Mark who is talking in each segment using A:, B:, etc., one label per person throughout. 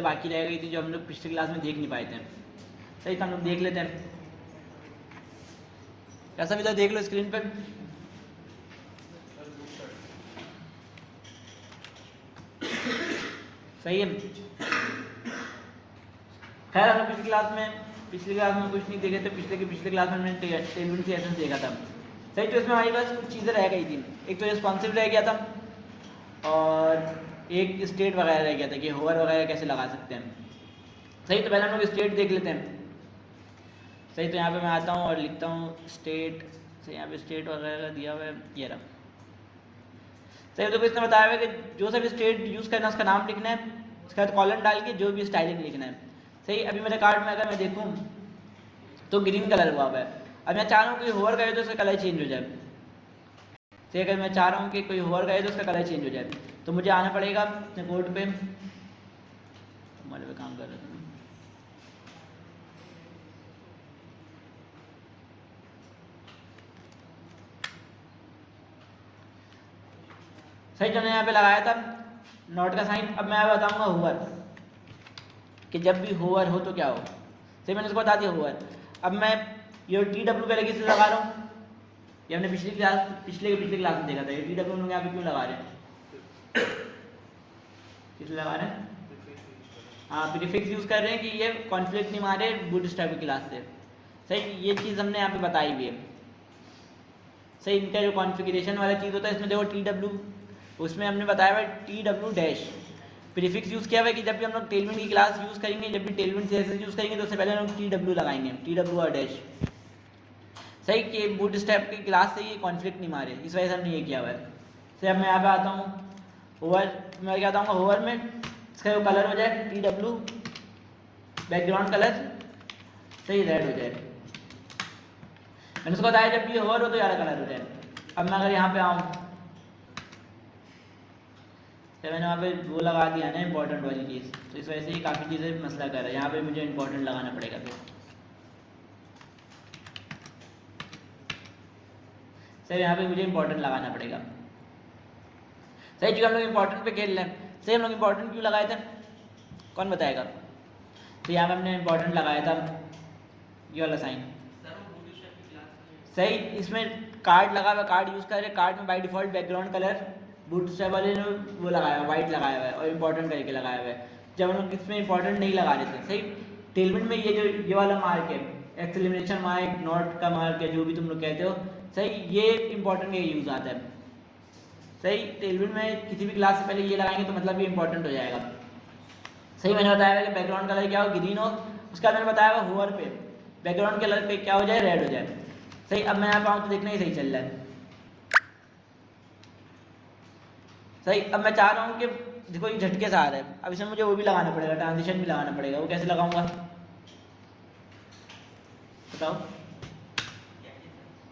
A: बाकी रह गई थी जो हम लोग पिछले क्लास में देख नहीं पाए थे। सही, तो हम लोग देख लेते हैं। कैसा भी था देख लो स्क्रीन पर। सही है। खैर हम लोग पिछली क्लास में कुछ नहीं देखे थे। पिछले क्लास में हमने टेलविंड की एसेंस देखा था। सही, तो इसमें हमारे पास कुछ चीज़ें रह गई थी। एक तो रिस्पॉन्सिव रह गया था और एक स्टेट वगैरह रह गया था कि होवर वगैरह कैसे लगा सकते हैं। सही, तो पहले हम लोग स्टेट देख लेते हैं। सही, तो यहाँ पे मैं आता हूँ और लिखता हूँ स्टेट। सही, यहाँ पे स्टेट वगैरह दिया हुआ है, ये रहा। सही, तो इसने बताया हुआ है कि जो सा भी स्टेट यूज़ करना है उसका नाम लिखना है, उसके बाद कॉलन डाल के जो भी स्टाइलिंग लिखना है। सही, अभी मेरे कार्ड में अगर मैं देखूँ तो ग्रीन कलर हुआ हुआ है। अब मैं चाह रहा हूँ कोई होवर करे तो उसका कलर चेंज हो जाए। सही, अगर मैं चाह रहा हूँ कि कोई होवर करे तो उसका कलर चेंज हो जाए तो मुझे आना पड़ेगा अपने कोड पे। हमारे पे काम कर रहे थे। सही, जो मैंने यहाँ पे लगाया था नॉट का साइन। अब मैं बताऊंगा होवर कि जब भी होवर हो तो क्या हो। सही, मैंने उसको बता दिया होवर। अब मैं ये TW पहले किस लगा रहा हूँ, ये हमने पिछली क्लास में देखा था। ये TW लोग यहाँ पे क्यों लगा रहे हैं, किस लगा रहे हैं? हाँ, प्रीफिक्स यूज़ कर रहे हैं कि ये कॉन्फ्लिक्ट नहीं मारे बूटस्ट्रैप की क्लास से। सही, ये चीज़ हमने यहाँ पे बताई भी है। सही, इनका जो कॉन्फ़िगरेशन वाला चीज़ होता है इसमें देखो TW, उसमें हमने बताया हुआ TW डैश प्रीफिक्स यूज़ किया हुआ है कि जब भी हम लोग टेलविंड की क्लास यूज़ करेंगे, जब भी टेलविंड CSS यूज़ करेंगे तो उससे पहले हम लोग TW लगाएंगे, TW और डैश। सही, कि बूटस्ट्रैप की क्लास से ये कॉन्फ्लिक्ट नहीं मारे, इस वजह से हमने ये किया हुआ है। सही, अब मैं यहाँ पे आता हूँ होवर, मैं क्या आता हूँ होवर में इसका जो कलर हो जाए TW बैकग्राउंड कलर सही रेड हो जाए। मैंने उसको बताया जब भी होवर हो तो ज़्यादा कलर हो जाए। अब मैं अगर यहाँ पे आऊँ तो मैंने वहाँ पे वो लगा दिया ना इंपॉर्टेंट वाली चीज़, तो इस वजह से ही काफ़ी चीज़ें मसला कर रहा है। यहाँ पे मुझे इंपॉर्टेंट लगाना पड़ेगा। तो सही, यहाँ पे मुझे इंपॉर्टेंट लगाना पड़ेगा। सही, जो हम लोग इंपॉर्टेंट पे खेल रहे हैं। सही, हम लोग इंपॉर्टेंट क्यों लगाए थे, कौन बताएगा? तो यहाँ पे हमने इंपॉर्टेंट लगाया था ये वाला साइन। सही, इसमें कार्ड लगा हुआ, कार्ड यूज़ कर रहे हैं। कार्ड में by default background colour bootstrap वाले ने वो लगाया हुआ वाइट लगाया हुआ है और इंपॉर्टेंट करके लगाया हुआ है, जब हम लोग इसमें इंपॉर्टेंट नहीं लगा रहे थे। सही, टेलविंड में ये वाला मार्क है, एक्सक्लेमेशन मार्क, नॉट का मार्क है, जो भी तुम लोग कहते हो। सही, ये इंपॉर्टेंट का यूज़ आता है। सही, टेलविंड में किसी भी क्लास से पहले ये लगाएंगे तो मतलब ये इंपॉर्टेंट हो जाएगा। सही, मैंने बताया हुआ कि बैकग्राउंड कलर क्या हो, ग्रीन हो। उसके बाद मैंने बताया हुआ होवर पे बैकग्राउंड कलर पे क्या हो जाए, रेड हो जाए। सही, अब मैं यहाँ पे आऊँ तो देखना ही सही चल रहा है। सही, अब मैं चाह रहा हूँ कि देखो ये झटके से आ रहा है, अब इसमें मुझे वो भी लगाना पड़ेगा, ट्रांजिशन भी लगाना पड़ेगा। वो कैसे लगाऊंगा बताओ?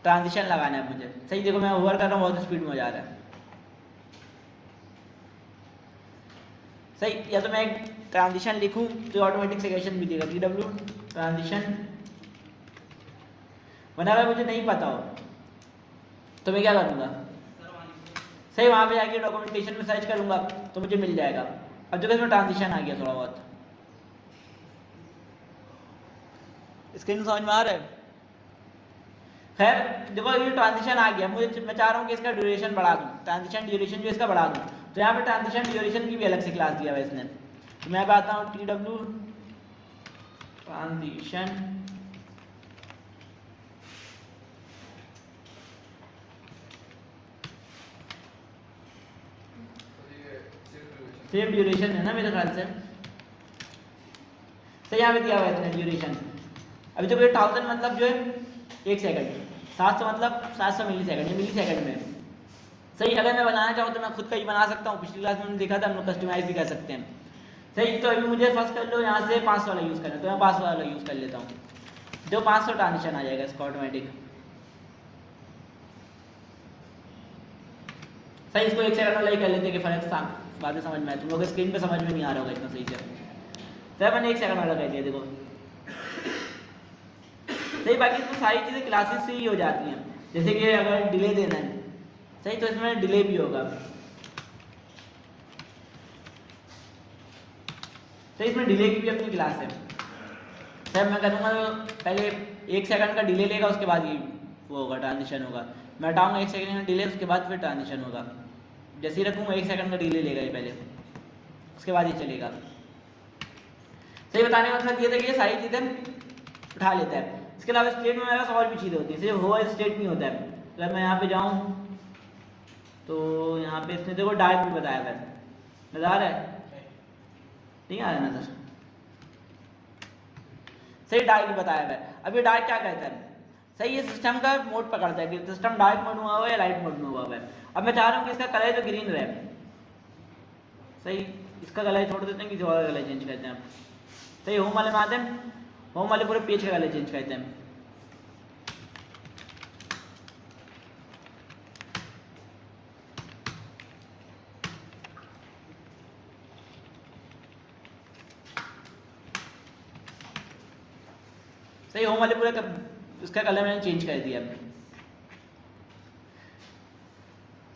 A: ट्रांजिशन लगाना है मुझे। सही, देखो मैं ओवर कर रहा हूँ, बहुत स्पीड में हो जा रहा है। सही, या तो मैं एक ट्रांजिशन लिखूँ तो ऑटोमेटिक सेकेशन भी देगा TW ट्रांजिशन। वरना अगर मुझे नहीं पता हो तो मैं क्या करूँगा? सही, वहाँ पे जाके डॉक्यूमेंटेशन में सर्च करूँगा तो मुझे मिल जाएगा। अब जो इसमें ट्रांजिशन आ गया थोड़ा बहुत, स्क्रीन समझ में आ रहा है? खैर देखो ये ट्रांजिशन आ गया, मैं चाह रहा हूँ कि इसका ड्यूरेशन बढ़ा दूँ, ट्रांजिशन ड्यूरेशन जो इसका बढ़ा दूँ। तो यहाँ पे ट्रांजिशन ड्यूरेशन की भी अलग से क्लास दिया हुआ है इसने। तो मैं आता हूँ TW ट्रांजिशन सेम ड्यूरेशन है ना मेरे ख्याल से। सही, यहाँ पे दिया हुआ है इसने ड्यूरेशन। अभी तो 1000 मतलब जो है 1 सेकंड, 700 मतलब 700 मिली सेकंड, ये मिली सेकंड में। सही, अगर मैं बनाना चाहूँ तो मैं खुद का ही बना सकता हूँ। पिछली क्लास में हमने देखा था हम लोग कस्टमाइज भी कर सकते हैं। सही, तो अभी मुझे फर्स्ट कर लो यहाँ से 500 वाला यूज़ करना है तो मैं 500 वाला यूज़ कर लेता हूँ। जो 500 ट्रांजिशन आ जाएगा इसका ऑटोमेटिक। सही, इसको 1 सेकंड वाला ही कर लेते हैं कि फर्क बाद में समझ में आए। तुम लोग स्क्रीन पे समझ में नहीं आ रहा होगा इतना सही से। सर मैंने 1 सेकंड वाला कर दिया देखो। सही, बाकी इसमें सारी चीज़ें क्लासेस से ही हो जाती हैं। जैसे कि अगर डिले देना है, सही, तो इसमें डिले भी होगा। तो इसमें डिले की भी अपनी क्लास है। सर मैं करूँगा तो पहले 1 सेकंड का डिले लेगा, उसके बाद ये वो होगा, ट्रांजिशन होगा। मैं हटाऊँगा 1 सेकंड का डिले, उसके बाद फिर ट्रांजिशन होगा। जैसे ही रखूँगा 1 सेकंड का डिले लेगा ये पहले, उसके बाद ये चलेगा। सही बताने का मतलब ये था कि ये सारी चीज़ें उठा लेता है। इसके अलावा स्टेट में मेरे पास और भी चीज़ें होती हैं, सिर्फ होवर स्टेट नहीं होता है। अगर मैं यहाँ पे जाऊँ तो यहाँ पे इसने देखो डार्क भी बताया है, नजर आ रहा है? नहीं आ रहा नजर? सही, डार्क भी बताया है। अब ये डार्क क्या कहता है? सही, ये सिस्टम का मोड पकड़ता है कि सिस्टम डार्क मोड में हुआ है या लाइट मोड में हुआ है। अब मैं चाह रहा हूँ कि इसका कलर जो ग्रीन रहे। सही, इसका कलर छोड़ देते हैं, किसी और कलर चेंज करते हैं। सही, होम वाले में आते हैं, होम वाले पूरे पेज का कलर चेंज करते हैं। सही, होम वाले पूरे इसका कलर मैंने चेंज कर दिया।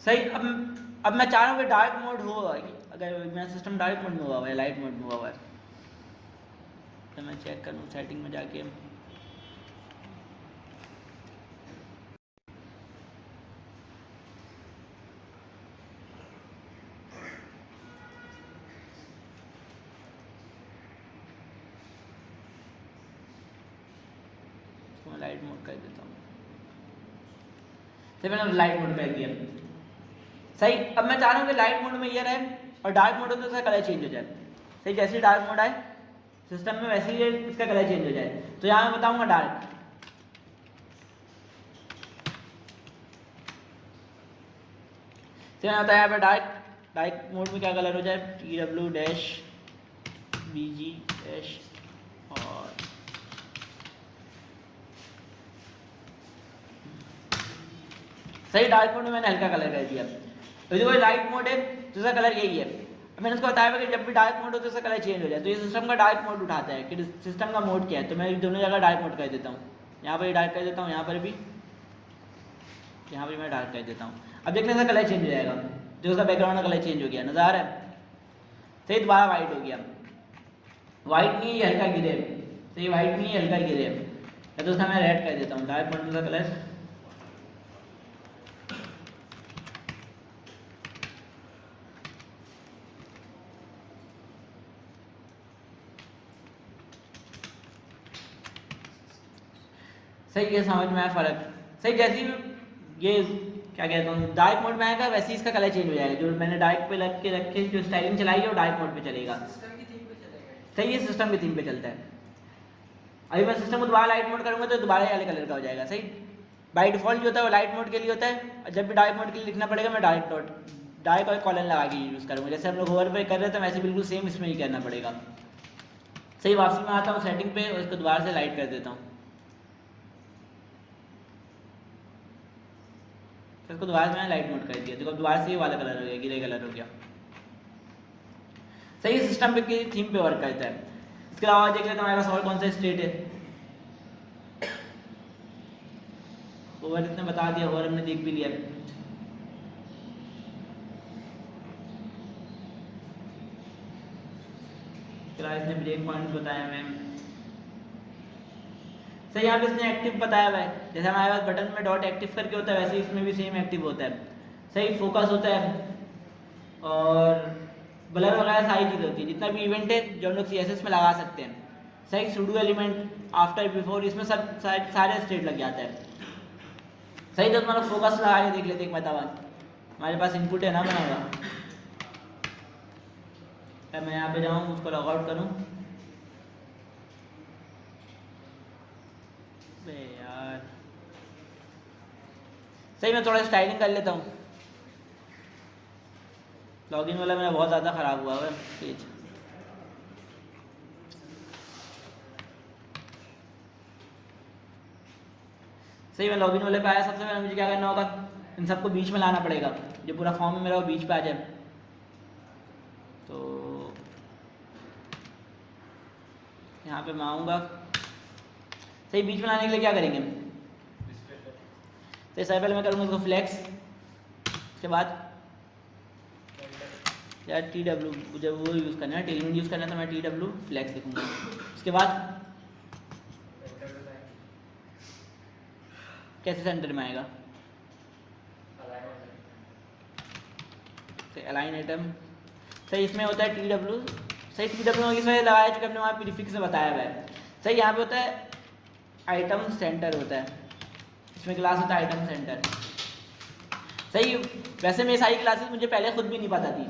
A: सही, अब मैं चाह रहा हूँ कि डार्क मोड हो, अगर मेरा सिस्टम डार्क मोड में हुआ हुआ है, लाइट मोड में हुआ हुआ है, तो मैं चेक करूँ सेटिंग में जाके। मैं लाइट मोड कर देता हूँ। सही, मैंने लाइट मोड कर दिया। सही, अब मैं चाह रहा हूँ कि लाइट मोड में ये रहे और डार्क मोड हो तो इसका कलर चेंज हो जाए। सही, जैसे ही डार्क मोड आए सिस्टम में वैसे ही इसका कलर चेंज हो जाए। तो यहाँ मैं बताऊँगा डार्क। सही, आता है यहाँ पर डार्क मोड में क्या कलर हो जाए, TW-BG- और सही, डार्क मोड में मैंने हल्का कलर कर दिया। तो जो लाइट मोड है तो इसका कलर यही है। अब मैंने उसको बताया कि जब भी डार्क मोड हो तो इसका कलर चेंज हो जाए। तो ये सिस्टम का डार्क मोड उठाता है कि सिस्टम का मोड क्या है। तो मैं दोनों जगह डार्क मोड कर देता हूँ, यहाँ पर डार्क कर देता हूँ, यहाँ पर भी, यहाँ पर मैं डार्क कर देता हूँ। अब देखने से कलर चेंज हो जाएगा, जो उसका बैकग्राउंड का कलर चेंज हो गया, नजर आ रहा है? सही, दोबारा वाइट हो गया। वाइट नहीं, ये हल्का गिरे। सही, वाइट नहीं, हल्का गिरे। या तो उसका मैं रेड कर देता हूँ, डार्क मोड का कलर। सही, ये समझ में आया फ़र्क? सही, जैसे ही ये क्या कहता हूँ डार्क मोड में आएगा वैसे ही इसका कलर चेंज हो जाएगा। जो मैंने डार्क पे रख के जो स्टाइलिंग चलाई है वो डार्क मोड पे चलेगा। सही, ये सिस्टम की थीम पे चलता है। अभी मैं सिस्टम को दोबारा लाइट मोड करूँगा तो दोबारा वाले कलर का हो जाएगा। सही, बाय डिफॉल्ट जो होता है वो लाइट मोड के लिए होता है, और जब भी डार्क मोड के लिए लिखना पड़ेगा मैं डार्क और कॉलन लगा के यूज़ करूँगा। जैसे हम लोग होवर पे कर रहे थे वैसे बिल्कुल सेम इसमें ही करना पड़ेगा। सही, वापसी में आता हूँ सेटिंग पे और इसको दोबारा से लाइट कर देता हूँ। इसको दोबारा से मैंने लाइट मोड कर दिया, देखो दोबारा से ये वाला कलर हो गया, ग्रे कलर हो गया। सही, सिस्टम पे की थीम पे वर्क करता है। इसके अलावा देख लेते हैं हमारे पास और कौन सा स्टेट है। ओवर इसने बता दिया, ओवर हमने देख भी लिया। इसने ब्रेक पॉइंट बताया मैम। सही, यहाँ पे इसने एक्टिव बताया हुआ है। जैसे हमारे पास बटन में डॉट एक्टिव करके होता है वैसे इसमें भी सेम एक्टिव होता है। सही, फोकस होता है और ब्लर वगैरह सारी चीज़ होती है। जितना भी इवेंट है जो हम लोग CSS में लगा सकते हैं। सही, सुडो एलिमेंट, आफ्टर, बिफोर, इसमें सब सारे स्टेट लग जाता है। सही, तो मतलब फोकस लगा के देख लेते एक बतावा। हमारे पास इनपुट है ना बना हुआ। मैं यहाँ पे जाऊँ, उसको लॉग आउट करूँ। यार सही, मैं थोड़ा स्टाइलिंग कर लेता हूँ। लॉगिन वाला मेरा बहुत ज़्यादा ख़राब हुआ है पेज। सही, मैं लॉगिन वाले पे आया। सबसे पहले मुझे क्या करना होगा, इन सबको बीच में लाना पड़ेगा। जो पूरा फॉर्म है मेरा वो बीच पे आ जाए। तो यहाँ पे मैं आऊँगा। सही, बीच में लाने के लिए क्या करेंगे? तो सबसे पहले मैं करूँगा उसको फ्लेक्स, उसके बाद यार टी डब्ल्यू जब वो यूज़ करना है, टेलमेंट यूज़ करना है, तो मैं टी डब्ल्यू फ्लैक्स लिखूँगा। उसके बाद कैसे सेंटर में आएगा? Align item. सही, इसमें होता है टी डब्ल्यू। सही, टी डब्ल्यू इस वजह लगाया चूँकि हमने वहाँ प्रीफिक्स में बताया हुआ है। सही, यहाँ पे होता है आइटम सेंटर होता है, इसमें क्लास होता है आइटम सेंटर। सही, वैसे मेरी सारी क्लासेस मुझे पहले खुद भी नहीं पता थी,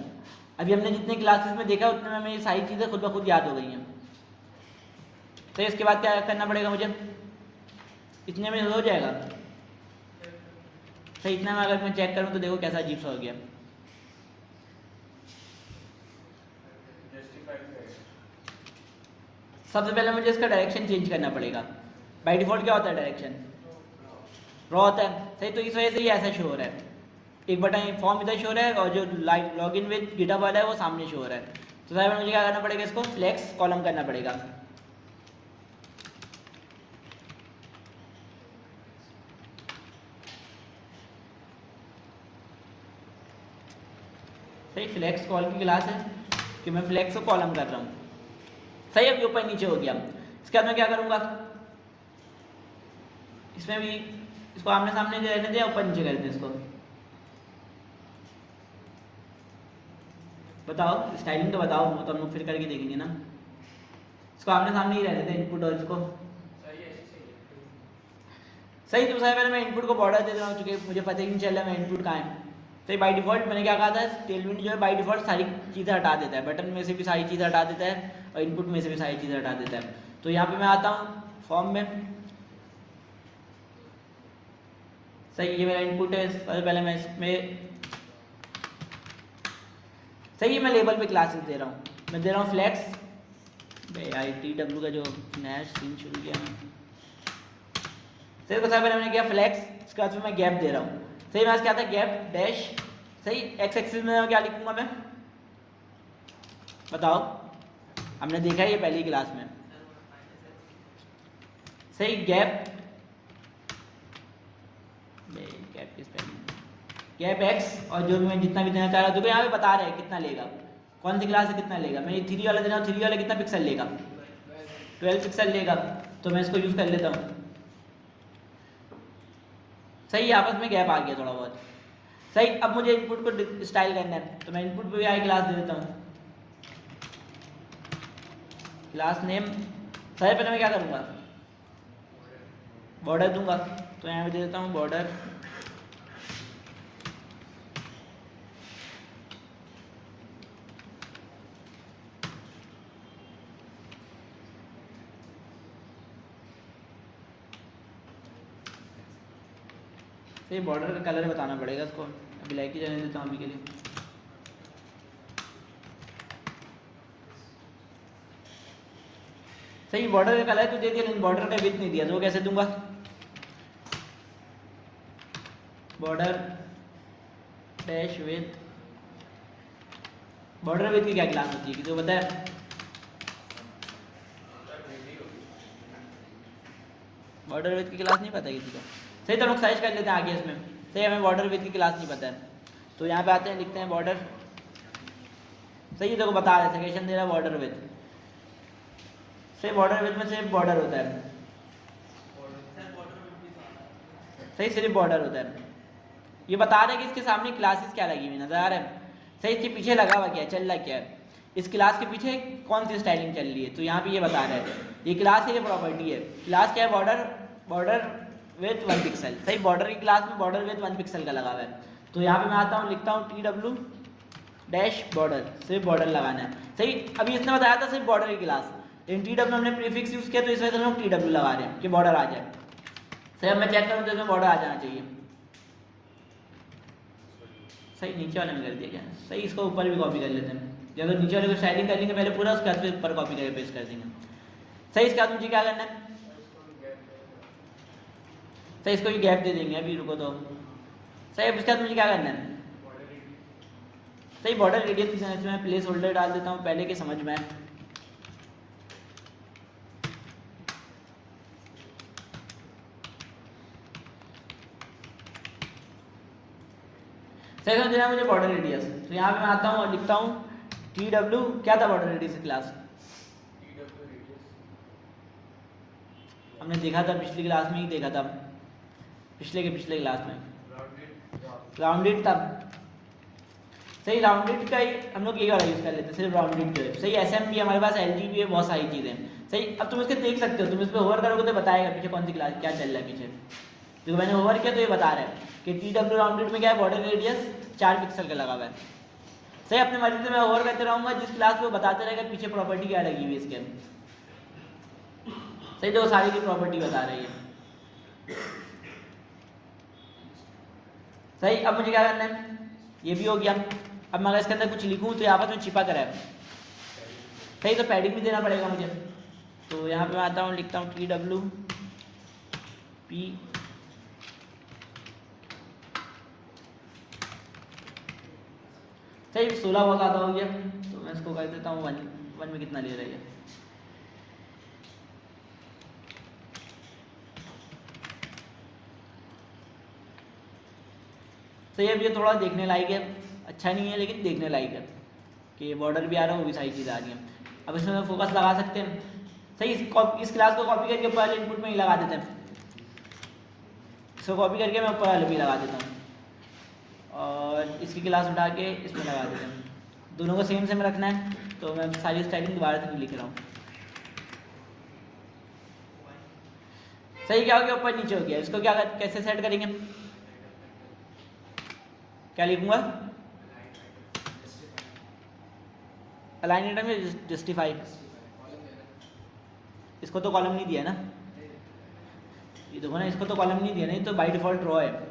A: अभी हमने जितने क्लासेस में देखा उतने में मेरी सारी चीज़ें खुद ब खुद याद हो गई हैं। तो इसके बाद क्या करना पड़ेगा मुझे? इतने में हो जाएगा? सही, इतना में अगर मैं चेक करूँ तो देखो कैसा अजीब सा हो गया। सबसे पहले मुझे इसका डायरेक्शन चेंज करना पड़ेगा। बाय डिफॉल्ट क्या होता है डायरेक्शन? रॉ होता है। सही, तो इस वजह से ये ऐसा शो हो रहा है, एक बटन फॉर्म इधर शो हो रहा है और जो लॉग इन विद गिटहब वाला है वो सामने शो हो रहा है। तो साहब मुझे क्या करना पड़ेगा? इसको फ्लेक्स कॉलम करना पड़ेगा। सही, फ्लेक्स कॉल की क्लास है कि मैं फ्लेक्स को कॉलम कर रहा हूँ। सही, अब ऊपर नीचे हो गया। इसके बाद मैं क्या करूँगा? इसमें भी इसको आमने सामने रहने दे, ऊपर नीचे कर दे इसको। बताओ, स्टाइलिंग तो बताओ, वो तो हम लोग फिर करके देखेंगे ना। इसको आमने सामने ही रहने दे, इनपुट और इसको। सही, तो साहब पहले मैं इनपुट को बॉर्डर दे रहा हूँ क्योंकि मुझे पता ही नहीं चल रहा मैं इनपुट कहाँ है। सही, बाय डिफॉल्ट मैंने क्या कहा था, टेलमेंट जो है बाय डिफॉल्ट सारी चीज़ें हटा देता है, बटन में से भी सारी चीज़ें हटा देता है और इनपुट में से भी सारी चीज़ें हटा देता है। तो यहाँ पे मैं आता हूँ फॉर्म में। सही, ये मेरा इनपुट है। सबसे पहले मैं इसमें सही, मैं लेबल पे क्लासेस दे रहा हूँ, मैं दे रहा हूँ फ्लैक्स। आई टी डब्ल्यू का जो नया सीन शुरू किया मैं, सही तो पहले मैंने किया फ्लैक्स, इसके बाद मैं गैप दे रहा हूँ। सही, मैं क्या था गैप डैश। सही, एक्स एक्सिस में क्या लिखूंगा मैं? बताओ, हमने देखा है ये पहली क्लास में। सही, गैप गैप एक्स और जो मैं जितना भी देना चाह रहा हूँ, देखो यहाँ पे बता रहे हैं कितना लेगा, कौन सी क्लास से कितना लेगा। मैं ये 3 वाला दे रहा हूँ, 3 वाला कितना पिक्सल लेगा? 12 पिक्सल लेगा। तो मैं इसको यूज़ कर लेता हूँ। सही, आपस में गैप आ गया थोड़ा बहुत। सही, अब मुझे इनपुट को स्टाइल करना है, तो मैं इनपुट पे भी आई क्लास दे देता हूँ, क्लास नेम। सही, पहले मैं क्या करूँगा? बॉर्डर दूंगा, तो यहाँ पे दे देता हूँ बॉर्डर। सही, बॉर्डर का कलर बताना पड़ेगा इसको, ब्लैक ही रहने देता हूँ अभी के लिए। सही, बॉर्डर का कलर तो दे दिया लेकिन बॉर्डर का विड्थ नहीं दिया, तो वो कैसे दूंगा? Border dash width. Border width की क्या क्लास होती है किसी को पता है? बॉर्डर विड्थ की क्लास नहीं पता किसी को? सही, तो लोग सर्च कर लेते हैं आगे इसमें। सही, हमें बॉर्डर विड्थ की क्लास नहीं पता है, तो यहाँ पे आते हैं, लिखते हैं बॉर्डर। सही, देखो बता रहे सजेशन दे रहा है बॉर्डर विड्थ। सही, बॉर्डर विड्थ में सिर्फ बॉर्डर होता है। सही, सिर्फ बॉर्डर होता है। ये बता रहे हैं कि इसके सामने क्लासेस क्या लगी हुई नजर आ रहा है। सही, इसके पीछे लगा हुआ क्या है, चल रहा क्या है, इस क्लास के पीछे कौन सी स्टाइलिंग चल रही है। तो यहाँ पे ये बता रहा है ये क्लास है, ये प्रॉपर्टी है। क्लास क्या है? Border with 1 pixel. सही, बॉर्डर की क्लास में बॉर्डर विथ 1 पिक्सल का लगा हुआ है। तो यहाँ पे मैं आता हूँ, लिखता हूँ टी डब्ल्यू डैश बॉर्डर, सिर्फ बॉर्डर लगाना है। सही, अभी इसने बताया था सिर्फ बॉर्डर की क्लास, लेकिन टी डब्ल्यू हमने प्रीफिक्स यूज़ किया तो इस वजह से हम लोग टी डब्ल्यू लगा रहे हैं कि बॉर्डर आ जाए। सही, अब मैं चेक करूँ तो इसमें बॉर्डर आ जाना चाहिए। सही, नीचे वाले में कर दिया क्या? सही, इसको ऊपर भी कॉपी कर लेते हैं, जब नीचे वाले को स्टाइलिंग कर लेंगे पहले पूरा, उसके बाद फिर ऊपर कॉपी करके पेस्ट कर देंगे। सही, इसके बाद मुझे क्या करना है? सही, इसको भी गैप दे देंगे, अभी रुको तो। सही, अब इसके बाद मुझे क्या करना है? सही, बॉर्डर रेडियस इसमें प्लेस होल्डर डाल देता हूँ पहले के समझ में आए। सही, समझ रहा है मुझे बॉर्डर रेडियस। तो यहाँ पे मैं आता हूँ और लिखता हूँ टी डब्ल्यू क्या था बॉर्डर रेडियस क्लास? हमने देखा था पिछली क्लास में ही देखा था, पिछले क्लास में राउंडेड था। सही, राउंडेड का ही हम लोग ये वाला यूज़ कर लेते हैं, सिर्फ राउंडेड जो है। सही, एस एम भी हमारे पास, एल जी भी है, बहुत सारी चीज़ें हैं। सही, अब तुम इसके देख सकते हो, तुम इस पर होवर करोगे तो बताएगा पीछे कौन सी क्लास क्या चल रहा है पीछे। जो मैंने होवर किया तो ये बता रहा है कि टी डब्ल्यू राउंडेड में क्या है, बॉर्डर रेडियस 4 पिक्सल का लगा हुआ है। सही, अपने मर्जी से मैं होवर करते रहूँगा, जिस क्लास को बताते रहेगा पीछे प्रॉपर्टी क्या लगी हुई है इसके। सही, तो सारी की प्रॉपर्टी बता रही है। सही, अब मुझे क्या करना है, ये भी हो गया। अब मैं अगर इसके अंदर कुछ लिखूँ तो आपस में छिपा कर है। सही, तो पैडिंग भी देना पड़ेगा मुझे। तो यहाँ पे मैं आता हूँ, लिखता हूँ टी डब्ल्यू पी सही, 16 बहुत ज़्यादा हो गया, तो मैं इसको कर देता हूँ 1 में कितना ले रही है। सही, अब ये थोड़ा देखने लायक है, अच्छा नहीं है लेकिन देखने लायक है कि बॉर्डर भी आ रहा है, वो भी सारी चीज़ें आ रही हैं। अब इसमें मैं फोकस लगा सकते हैं। सही, इस क्लास को कॉपी करके पहले इनपुट में ही लगा देते हैं। इसको कॉपी करके मैं ऊपर वाले भी लगा देता हूँ और इसकी क्लास उठा के इसमें लगा देते हैं। दोनों को सेम सेम रखना है, तो मैं सारी स्टाइलिंग दोबारा से लिख रहा हूँ। सही, क्या हो गया, ऊपर नीचे हो गया। इसको क्या कैसे सेट करेंगे, क्या लिखूंगा, अलाइन आइटम में जस्टिफाई। इसको तो कॉलम नहीं दिया ना, ये देखो ना, इसको तो कॉलम नहीं दिया ना, ये तो बाय डिफॉल्ट रो है।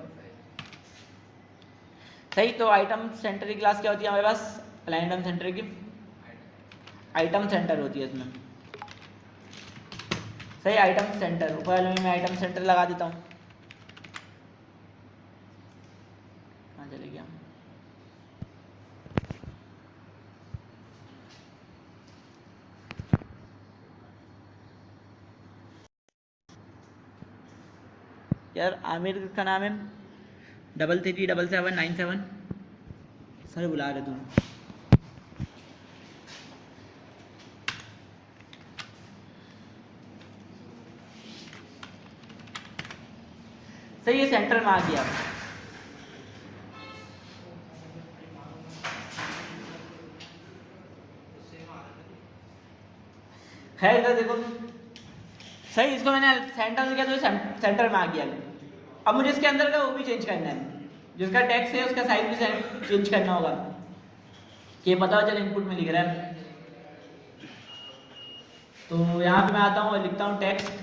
A: सही, तो आइटम सेंटर की क्लास क्या होती है हमारे पास, अलाइन आइटम सेंटर की आइटम सेंटर होती है इसमें। सही, आइटम सेंटर, ऊपर वाले में मैं आइटम सेंटर लगा देता हूँ। कहाँ चले गया, यार आमिर का नाम है 333797। सर बुला रहे तुम। सही, ये सेंटर में आ गया। खैर इधर देखो, सही, इसको मैंने सेंटर में किया तो सेंटर में आ गया। अब मुझे इसके अंदर का वो भी चेंज करना है, जिसका टेक्स्ट है उसका साइज भी चेंज करना होगा कि पता चले इनपुट में लिख रहा है। तो यहाँ पे मैं आता हूँ और लिखता हूँ टेक्स्ट।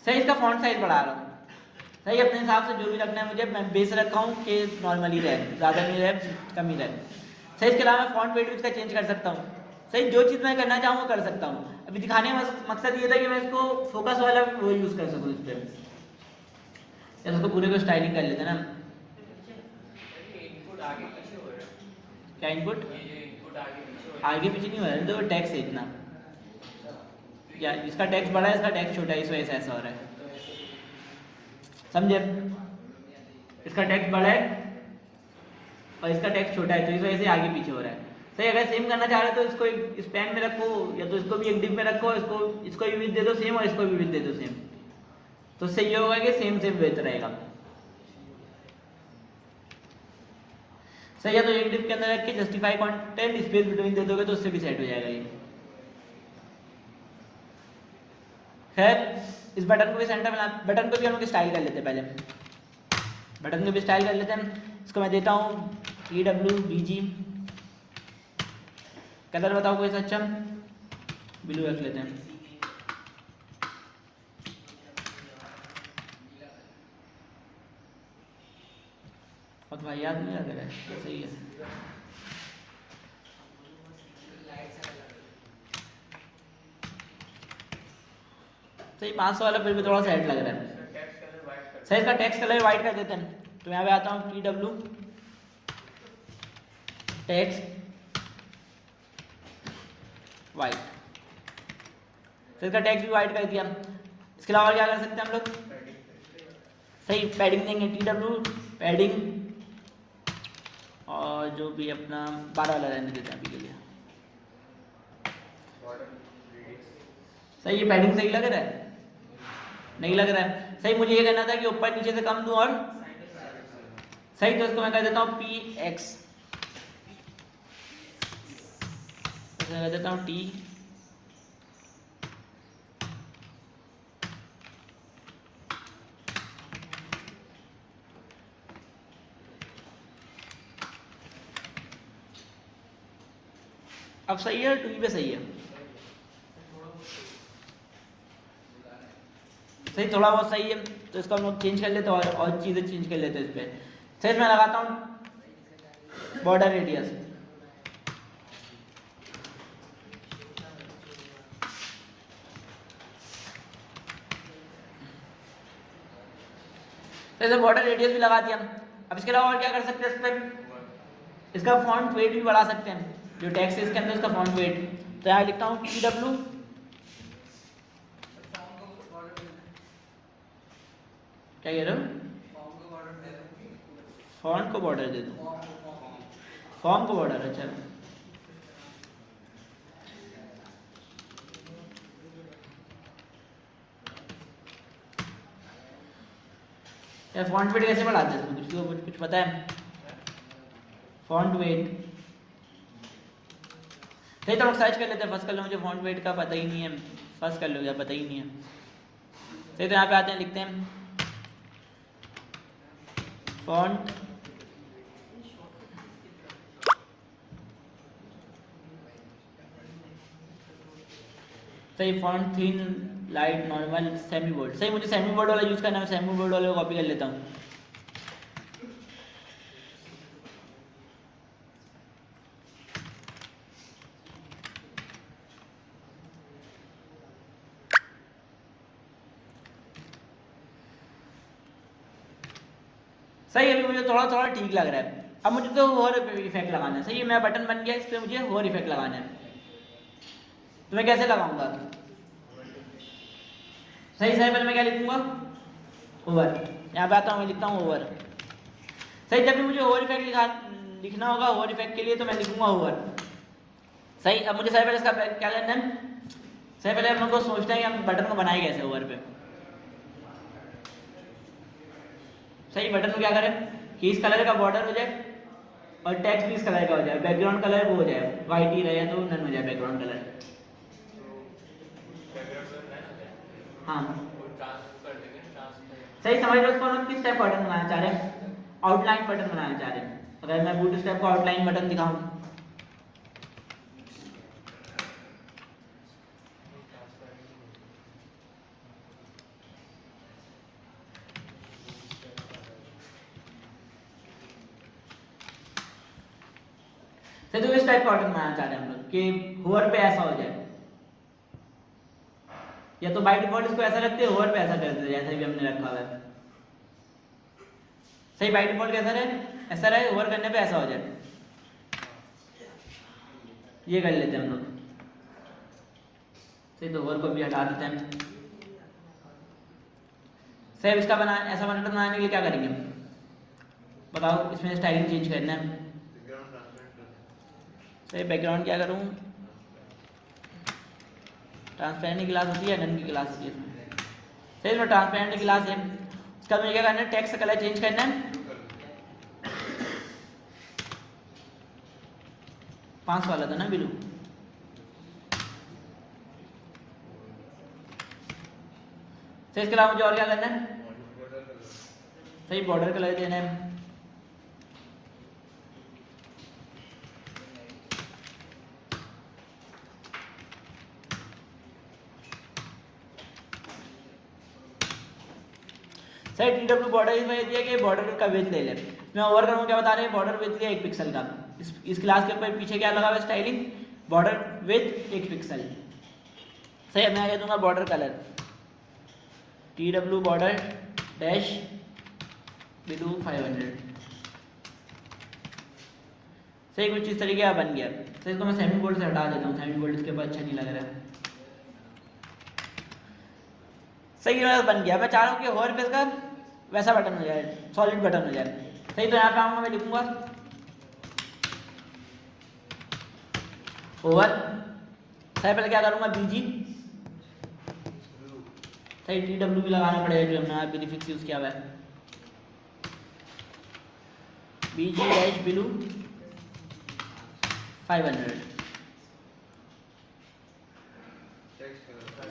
A: सही, इसका फॉन्ट साइज बढ़ा रहा हूँ। सही, अपने हिसाब से जो भी रखना है मुझे, मैं बेस रखा हूँ कि नॉर्मली रहे, ज़्यादा नहीं रहे कम ही रहे। सही, इसके अलावा मैं फॉन्ट वेट भी इसका चेंज कर सकता हूँ। सही, जो चीज़ मैं करना चाहूँ वो कर सकता हूँ। अभी दिखाने का मकसद ये था कि मैं इसको फोकस वाला वो यूज़ कर सकूँ इस पर। जैसे उसको पूरे को स्टाइलिंग कर लेते ना। क्या इनपुट आगे पीछे नहीं हो रहा है, तो टैक्स है इतना, या इसका टैक्स बड़ा है, इसका टैक्स छोटा है, इस वजह से ऐसा हो रहा है। समझे, इसका टैक्स बड़ा है और इसका टैक्स छोटा है, तो इस वजह से आगे पीछे हो रहा है। सही, अगर सेम करना चाह रहे हो तो इसको एक स्पैन में रखो, या तो इसको भी एक डिप में रखो, इसको भी विड्थ दे दो सेम और इसको भी विड्थ दे दो सेम, तो उससे ये होगा कि सेम सेम विड्थ रहेगा। सही है, तो एक डिप के अंदर रख के जस्टिफाई कंटेंट स्पेस बिटवीन दे दोगे तो उससे भी सेट हो जाएगा ये। खैर, इस बटन को भी सेंटर में, बटन को भी हम लोग स्टाइल कर लेते हैं पहले, बटन को भी स्टाइल कर लेते हैं। इसको मैं देता हूँ TWBG, कलर बताओ कोई सा अच्छा, ब्लू रख लेते हैं। और भाई याद नहीं लग रहा है, सही है। सही, 500 वाला फिर भी थोड़ा सा हेड लग रहा है। सही इसका टेक्स्ट कलर वाइट कर देते हैं, तो यहाँ पे आता हूँ TW टेक्स्ट वाइट, तो इसका टेक्स्ट भी वाइट कर दिया। इसके अलावा क्या कर सकते हैं हम लोग, सही पैडिंग देंगे, TW पैडिंग और जो भी अपना 12 वाला रहने देते हैं अभी के लिए। सही ये पैडिंग सही लग रहा है, नहीं लग रहा है, सही मुझे ये कहना था कि ऊपर नीचे से कम दूं और सही, तो इसको मैं कह देता हूँ PX, कह देता हूँ T अब सही है, 2 पे सही है, सही थोड़ा बहुत सही है, तो इसको हम लोग चेंज कर लेते हैं और चीज़ें चेंज कर लेते हैं इस पर। सही मैं लगाता हूँ बॉर्डर रेडियस, तो इसे बॉर्डर रेडियस भी लगा दिया। अब इसके अलावा और क्या कर सकते हैं इस पर, इसका फॉन्ट वेट भी बढ़ा सकते हैं, जो टेक्स्ट है इसके अंदर उसका फॉन्ट वेट, तो यहाँ लिखता हूँ TW क्या कह रहे हो, फॉन्ट को बॉर्डर दे दूँ, फॉर्म को बॉर्डर, अच्छा यार फॉन्ट वेट कैसे बढ़ाते हैं, किसी को कुछ पता है, फॉन्ट वेट सही, तो लोग सर्च कर लेते हैं, फर्स्ट कर लो, मुझे फॉन्ट वेट का पता ही नहीं है, फर्स्ट कर लो या पता ही नहीं है, सही तो यहाँ पे आते हैं, लिखते हैं फॉन्ट सही, font thin light normal semi bold, सही मुझे सेमी बोल्ड वाला यूज़ करना है, सेमी बोल्ड वाले को कॉपी कर लेता हूँ। सही अभी मुझे थोड़ा थोड़ा ठीक लग रहा है, अब मुझे तो और इफेक्ट लगाना है, सही है मेरा बटन बन गया, इस पर मुझे और इफेक्ट लगाना है, तो मैं कैसे लगाऊंगा, सही सही पहले मैं क्या लिखूंगा, ओवर, यहाँ पे आता हूँ मैं लिखता हूँ ओवर, सही जब भी मुझे ओवर इफेक्ट लिखना होगा, ओवर इफेक्ट के लिए तो मैं लिखूंगा ओवर, सही। अब मुझे सही पहले इसका क्या करना है, सही पहले हम लोग को सोचना है कि हम बटन को बनाए कैसे ओवर पे, सही बटन को क्या करें कि इस कलर का बॉर्डर हो जाए और टेक्स्ट भी इस कलर का हो जाए, बैकग्राउंड कलर वो हो जाए, वाइट ही रहे तो नन हो जाए बैकग्राउंड कलर, हाँ सही समझ लो, इसको हम किस टाइप का बटन बनाना चाह रहे हैं, आउटलाइन बटन बनाना चाह रहे हैं, अगर मैं बूट स्टेप को आउटलाइन बटन दिखाऊं, सही तो इस टाइप का बटन बनाना चाह रहे हैं हम लोग कि होवर पे ऐसा हो जाए, या तो बाय डिफॉल्ट इसको ऐसा रखते हैं, होवर पे ऐसा कर देते जैसा भी हमने रखा हुआ है, सही बाय डिफॉल्ट कैसा रहे, ऐसा रहे, होवर करने पे ऐसा हो जाए, ये कर लेते हैं हम लोग, सही तो होवर को भी हटा देते हैं। सही इसका बना ऐसा बटन बनाने के लिए क्या करेंगे बताओ, इसमें स्टाइलिंग चेंज करना है, सही बैकग्राउंड क्या करूँ, ट्रांसपेरेंट की क्लास होती है, नन की क्लास होती है इसमें, सही इसमें ट्रांसपेरेंट की क्लास है, इसका मुझे क्या करना है, टेक्स्ट कलर चेंज करना है, 5 वाला था ना ब्लू, सही इसके अलावा मुझे और क्या करना है, सही बॉर्डर कलर देना है, सही TW बॉर्डर इसमें दिया कि बॉर्डर का विड्थ ले ले, मैं ओवर करूँ क्या बता रहे हैं, बॉर्डर विड्थ दिया 1 पिक्सल का, इस क्लास के ऊपर पीछे क्या लगा हुआ है स्टाइलिंग, बॉर्डर विड्थ 1 पिक्सल, सही मैं कह दूंगा border colour TW border dash blue 500। सही, कुछ इस तरीके का बन गया। सही, इसको मैं सेमी बोल्ड से हटा देता हूँ, सेमी बोल्ड इसके बाद अच्छा नहीं लग रहा है। सही बन गया। मैं चाह रहा हूँ कि होवर पे इसका वैसा बटन हो जाए, सॉलिड बटन हो जाए। सही, तो यहाँ पे आऊँगा, मैं लिखूँगा होवर। सही, पहले क्या करूँगा, बीजी। सही, TW भी लगाना पड़ेगा जो हमने बेनिफिक्स यूज़ किया हुआ है। BG dash blue 500।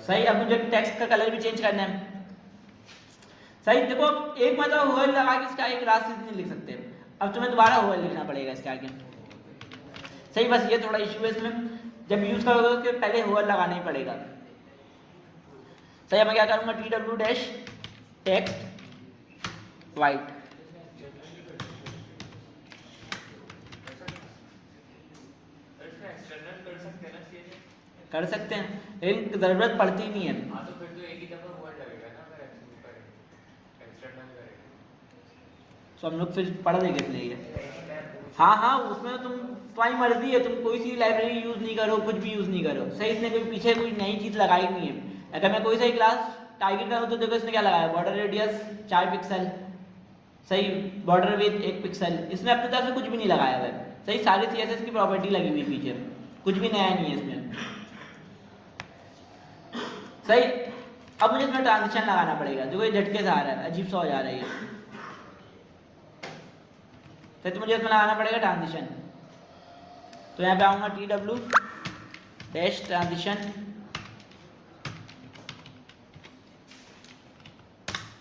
A: सही, अब मुझे टेक्स्ट का कलर भी चेंज करना है। सही, देखो एक मतलब होवर लगा के इसका एक रास्ते नहीं लिख सकते, अब तुम्हें दोबारा होवर लिखना पड़ेगा इसके आगे। सही, बस ये थोड़ा इश्यू है इसमें, जब यूज करोगे तो पहले होवर लगाना ही पड़ेगा। सही, मैं क्या करूंगा, TW डैश टेक्स्ट वाइट। कर सकते हैं, लेकिन जरूरत पड़ती नहीं है।
B: तो फिर तो एक ही दफा हुआ लगेगा ना, अगर एक्सटर्नल करेंगे
A: तो हम लोग फिर पढ़ देंगे इसलिए। हाँ हाँ, उसमें तुम तुम्हारी मर्जी है, तुम कोई सी लाइब्रेरी यूज़ नहीं करो, कुछ भी यूज़ नहीं करो। सही, इसने कोई पीछे कोई नई चीज़ लगाई नहीं है। अगर मैं कोई सही क्लास टारगेट करूँ तो देखो इसने क्या लगाया, बॉर्डर रेडियस 4 पिक्सल, सही, बॉर्डर विड्थ 1 पिक्सल। इसने अपनी तरफ से कुछ भी नहीं लगाया हुआ है। सही, सारी CSS की प्रॉपर्टी लगी हुई पीछे, कुछ भी नया नहीं है इसमें। सही, अब मुझे इसमें ट्रांजिशन लगाना पड़ेगा, जो ये झटके से आ रहा है, अजीब सा हो जा रहा है ये। सही, तो मुझे इसमें लगाना पड़ेगा ट्रांजिशन। तो यहाँ पे आऊँगा TW डैश ट्रांजिशन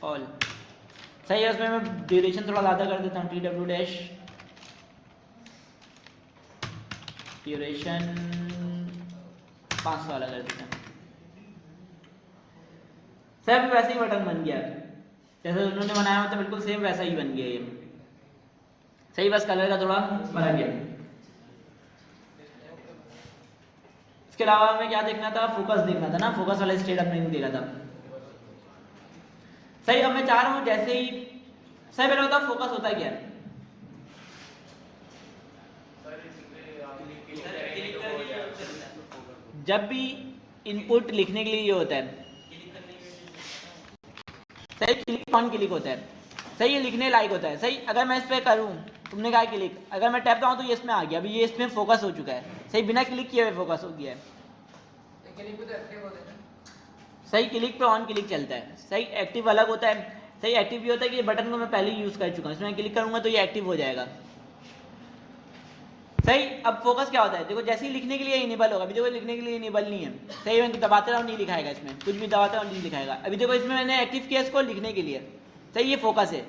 A: ऑल। सही है, उसमें मैं ड्यूरेशन थोड़ा ज़्यादा कर देता हूँ, TW डैश ड्यूरेशन 500 वाला कर देता हूँ। सब वैसे ही बटन बन गया, जैसे उन्होंने बनाया हुआ था बिल्कुल सेम वैसा ही बन गया ये। सही, बस कलर का थोड़ा फर्क है। इसके अलावा हमें क्या देखना था, फोकस देखना था ना, फोकस वाला स्टेट हमने नहीं देखा था। सही, अब मैं चाह रहा हूँ जैसे ही, सही पहले बताओ फोकस होता है क्या? जब भी इनपुट लिखने के लिए ये होता है, सही, क्लिक ऑन क्लिक होता है। सही, ये लिखने लायक होता है। सही, अगर मैं इस पर करूँ, तुमने कहा क्लिक, अगर मैं टैप दबाऊँ तो ये इसमें आ गया, अभी ये इसमें फोकस हो चुका है। सही, बिना क्लिक किए हुए फोकस हो गया है। सही, क्लिक पे ऑन क्लिक चलता है। सही, एक्टिव अलग होता है। सही, एक्टिव ये होता है कि ये बटन को मैं पहले ही यूज कर चुका हूँ, इसमें क्लिक करूंगा तो ये एक्टिव हो जाएगा। सही, अब फोकस क्या होता है, देखो जैसे ही लिखने के लिए इनेबल होगा, अभी देखो लिखने के लिए इनेबल नहीं है। सही, मैं दबाते रहूँ नहीं लिखाएगा, इसमें कुछ भी दबाते रहूँ नहीं लिखाएगा। अभी देखो इसमें मैंने एक्टिव किया इसको लिखने के लिए। सही, ये फोकस है।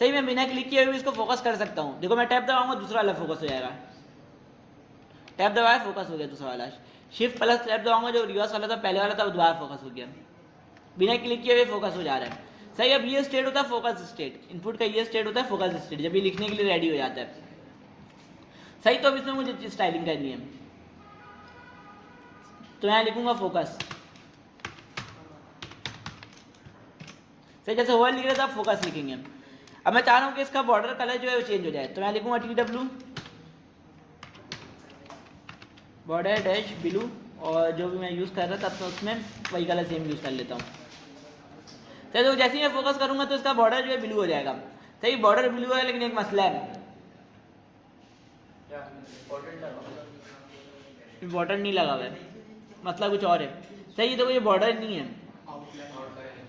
A: सही, मैं बिना क्लिक किए हुए इसको फोकस कर सकता हूँ। देखो मैं टैप दबाऊंगा दूसरा वाला फोकस हो जाएगा, टैप दबाया फोकस हो गया दूसरा वाला। शिफ्ट प्लस टैप दबाऊंगा, जो रिवर्स वाला था पहले वाला था, दोबारा फोकस हो गया, बिना क्लिक किए हुए फोकस हो जा रहा है। सही, अब ये स्टेट होता है फोकस स्टेट, इनपुट का ये स्टेट होता है फोकस स्टेट, जब ये लिखने के लिए रेडी हो जाता है। सही, तो अब इसमें मुझे स्टाइलिंग करनी है, तो यहाँ लिखूंगा फोकस। सही, जैसे होवर लिख रहे थे अब फोकस लिखेंगे। अब मैं चाह रहा हूँ कि इसका बॉर्डर कलर जो है वो चेंज हो जाए, तो मैं लिखूंगा TW बॉर्डर डैश ब्लू, और जो भी मैं यूज़ कर रहा था तो उसमें वही कलर सेम यूज़ कर लेता हूँ। सही, तो जैसे ही मैं फोकस करूंगा तो इसका बॉर्डर जो है ब्लू हो जाएगा। सही, बॉर्डर ब्लू है, लेकिन एक मसला है, बॉर्डर नहीं लगा हुआ है, मतलब कुछ और है। सही, तो ये बॉर्डर नहीं है,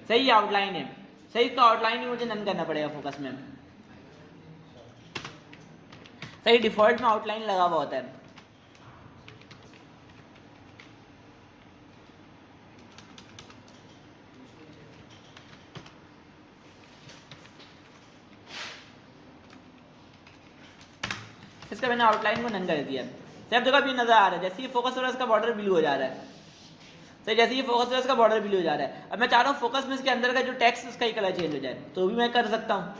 A: सही, ये आउटलाइन है। सही, इसका आउटलाइन ही मुझे नन करना पड़ेगा फोकस में। सही, डिफॉल्ट में आउटलाइन लगा हुआ होता है। इसका मैंने आउटलाइन को नन कर दिया। सब जगह भी नजर आ रहा है, जैसे ये फोकस हो रहा है इसका बॉर्डर ब्लू हो जा रहा है। सही, जैसे ये फोकस हो रहा है इसका बॉर्डर ब्लू हो जा रहा है। अब मैं चाह रहा हूँ फोकस में इसके अंदर का जो टेक्स्ट उसका ही कलर चेंज हो जाए, तो भी मैं कर सकता हूँ।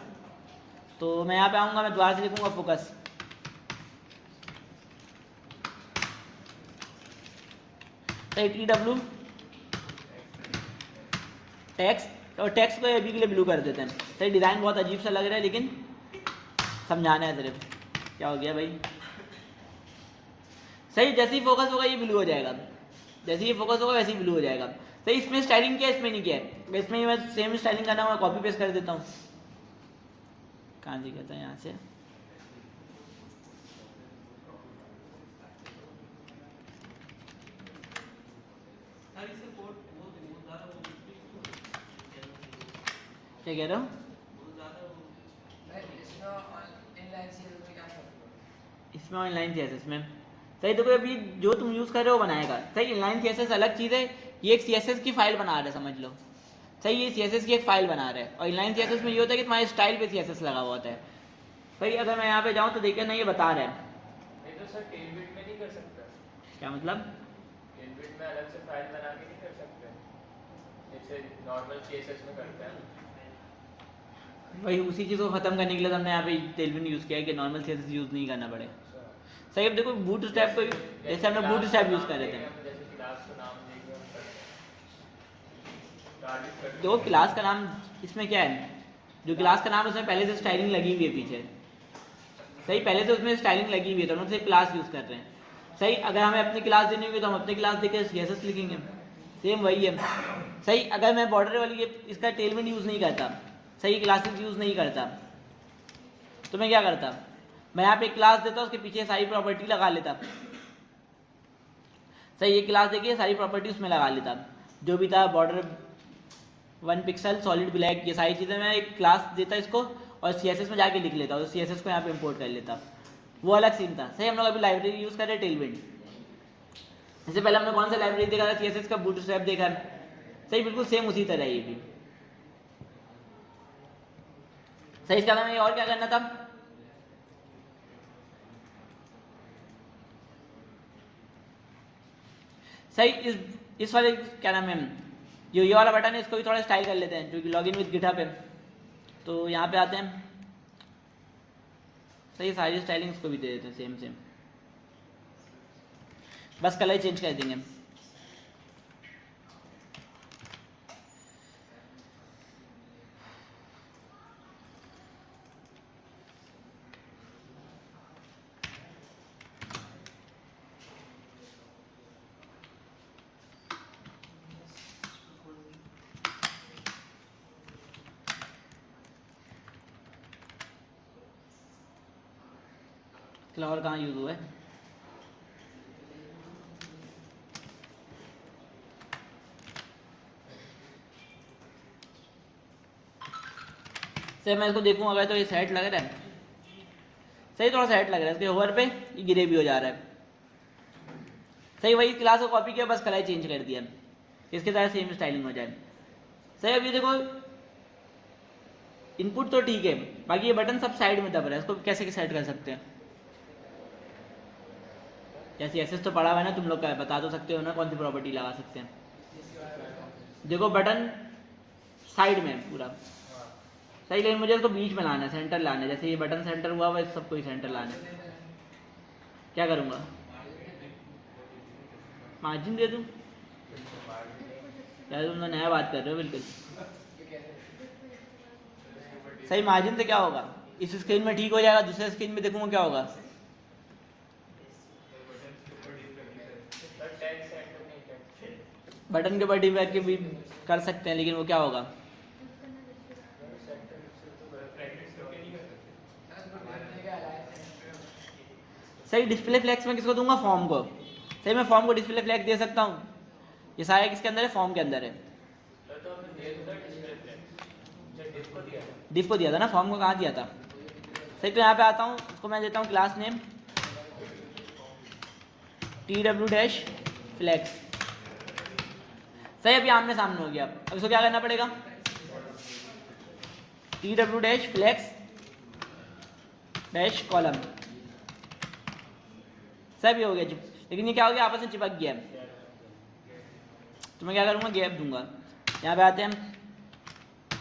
A: तो मैं यहाँ पे आऊँगा, मैं दोबारा से लिखूंगा फोकस। सही, TW टेक्स्ट तो टेक्स्ट को अभी के लिए ब्लू कर देते हैं। सही, डिज़ाइन बहुत अजीब सा लग रहा है लेकिन समझाना है सिर्फ। क्या हो गया भाई? सही, जैसे ही फोकस होगा ये ब्लू हो जाएगा, जैसे ही फोकस होगा वैसे ही ब्लू हो जाएगा। सही, इसमें स्टाइलिंग किया, इसमें नहीं किया है। इसमें मैं सेम स्टाइलिंग करना हुआ, कॉपी पेस्ट कर देता हूँ। कहाँ से कहता है? यहाँ से। क्या कह रहे हो? इसमें इनलाइन सीएसएस में सही, देखो अभी जो तुम यूज़ कर रहे हो बनाएगा। सही, इनलाइन सीएसएस अलग चीज़ है, ये एक सीएसएस की फाइल बना रहा है, समझ लो। सही, ये सीएसएस की एक फाइल बना रहा है, और इनलाइन सीएसएस में ये होता है कि तुम्हारे स्टाइल पे सीएसएस लगा हुआ होता है। सही, अगर मैं यहाँ पे जाऊँ तो देखिए ना, ये बता रहा है।
B: नहीं तो सर टेलबिट में नहीं कर सकता।
A: क्या मतलब?
B: टेलबिट में अलग से फाइल बना के नहीं कर सकते, जैसे नॉर्मल सीएसएस में करते हैं।
A: वही उसी चीज़ को ख़त्म करने के लिए हमने यहाँ पे टेलविन यूज़ किया है कि नॉर्मल सीएसएस यूज़ नहीं करना पड़े। सही, अब देखो बूट स्टैप को, जैसे हमने बूट स्टैप यूज़ कर रहे थे, देखो क्लास का नाम इसमें क्या है, जो क्लास का नाम है उसमें पहले से स्टाइलिंग लगी हुई है पीछे। सही, पहले से उसमें स्टाइलिंग लगी हुई है, तो हम उससे क्लास यूज़ कर रहे हैं। सही, अगर हमें अपनी क्लास देनी होगी तो हम अपनी क्लास देकर सीएसएस लिखेंगे, सेम वही है। सही, अगर मैं बॉर्डर वाली इसका टेलविन यूज़ नहीं करता, सही क्लासेस यूज़ नहीं करता, तो मैं क्या करता, मैं यहाँ पे क्लास देता, उसके पीछे सारी प्रॉपर्टी लगा लेता। सही, ये क्लास देखिए, सारी प्रॉपर्टी उसमें लगा लेता, जो भी था बॉर्डर 1 पिक्सल सॉलिड ब्लैक, ये सारी चीज़ें मैं एक क्लास देता इसको, और सीएसएस में जाके लिख लेता, और सीएसएस को यहाँ पे इंपोर्ट कर लेता। वो अलग सीन था। सही, हम लोग अभी लाइब्रेरी यूज़ कर रहे हैं टेलविन। इससे पहले हमने कौन सा लाइब्रेरी देखा था? सीएसएस का बूटस्ट्रैप देखा। सही, बिल्कुल सेम उसी तरह ये भी। सही, इसका हमें और क्या करना था? सही, इस वाले क्या नाम है, जो ये वाला बटन है, इसको भी थोड़ा स्टाइल कर लेते हैं, जो कि लॉगिन विद गिटहब है। तो यहाँ पे आते हैं। सही, सारी स्टाइलिंग इसको भी दे देते हैं सेम सेम, बस कलर चेंज कर देंगे। और कहाँ यूज़ हुआ है? सही, मैं इसको देखूँ अगर तो ये सेट लग रहा है। सही, थोड़ा सेट लग रहा है, इसके ओवर पे ये गिरे भी हो जा रहा है। सही, वही क्लास को कॉपी किया, बस कलर चेंज कर दिया, इसके तरह सेम स्टाइलिंग हो जाए। सही, अब ये देखो इनपुट तो ठीक है, बाकी ये बटन सब साइड में दब रहा है, इसको कैसे सेट कर सकते हैं? जैसे एसएस तो पड़ा हुआ है ना, तुम लोग का बता तो सकते हो ना कौन सी प्रॉपर्टी लगा सकते हैं? देखो बटन साइड में पूरा सही, लेकिन मुझे इसको बीच में लाना है, सेंटर लाना है। जैसे ये बटन सेंटर हुआ हुआ है, सबको ही सेंटर लाना है। क्या करूँगा? मार्जिन दे दूँ? यार तुम तो नया बात कर रहे हो बिल्कुल। सही, मार्जिन से क्या होगा? इस स्क्रीन में ठीक हो जाएगा, दूसरे स्क्रीन में देखूंगा क्या होगा? बटन के ऊपर डी के भी कर सकते हैं, लेकिन वो क्या होगा? सही, डिस्प्ले फ्लैक्स में किसको दूंगा? फॉर्म को। सही, मैं फॉर्म को डिस्प्ले फ्लैग दे सकता हूँ। ये सारा किसके अंदर है? फॉर्म के अंदर है। डिफ को दिया था ना, फॉर्म को कहाँ दिया था? सही, तो यहाँ पे आता हूँ, इसको मैं देता हूँ क्लास नेम TW-flex। सही, अभी आमने सामने हो गया। अब इसको क्या करना पड़ेगा? TW-flex-कॉलम। सब ये हो गया, लेकिन ये क्या हो गया? आपस में चिपक गया। तो मैं क्या करूँगा? गैप दूंगा। यहाँ पे आते हैं,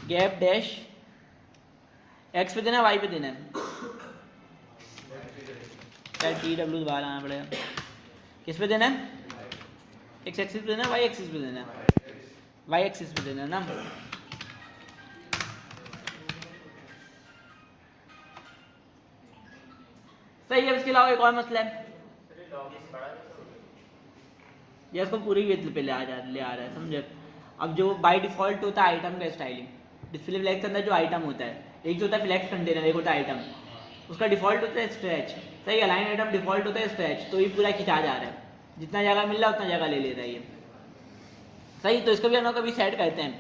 A: गैप डैश एक्स पे देना है, वाई पे देना है? क्या TW दोबारा आना पड़ेगा? किस पे देना है? एक्स एक्सिस पे देना है, वाई एक्सिस पे देना है? वाई एक्सिस पे देना है ना। सही है। इसके अलावा एक और मसला है,
B: सर ये लॉगिन बड़ा कैसे हो गया?
A: ये इसको पूरी विड्थ पे ले आ रहा है, समझे। अब जो बाय डिफॉल्ट होता है आइटम का स्टाइलिंग, डिस्प्ले फ्लेक्स के अंदर जो आइटम होता है, एक जो होता है फ्लेक्स कंटेनर, एक होता है आइटम, उसका डिफॉल्ट होता है स्ट्रेच। सही, अलाइन आइटम डिफॉल्ट होता है स्ट्रेच, तो ये पूरा खिंचा जा रहा है, जितना जगह मिल रहा है उतना जगह ले ले रहा है ये। सही, तो इसको भी हम लोग कभी सेट करते हैं।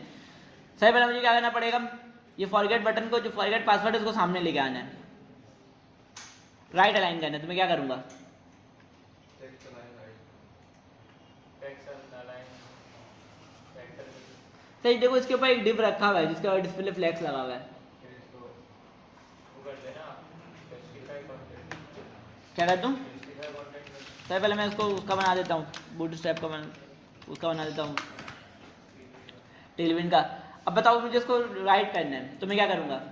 A: सही, पहले मुझे क्या करना पड़ेगा, ये फॉरगेट बटन को, जो फॉरगेट पासवर्ड है उसको सामने लेके आना है, राइट अलाइन करना है। तो मैं क्या करूँगा,
B: text align right, text align centre में,
A: सही। देखो इसके ऊपर एक डिव रखा हुआ है जिसके ऊपर डिस्प्ले फ्लेक्स लगा हुआ है।
B: फिर इसको वो कर देना स्पेसिफाई कंटेंट,
A: क्या कर दूँ,
B: स्पेसिफाई कंटेंट में।
A: सही, पहले मैं इसको उसका बना देता हूँ, बूट स्ट्रैप का उसका बना देता हूँ, टेलविन का। अब बताओ मुझे इसको राइट करना है, तो मैं क्या करूँगा,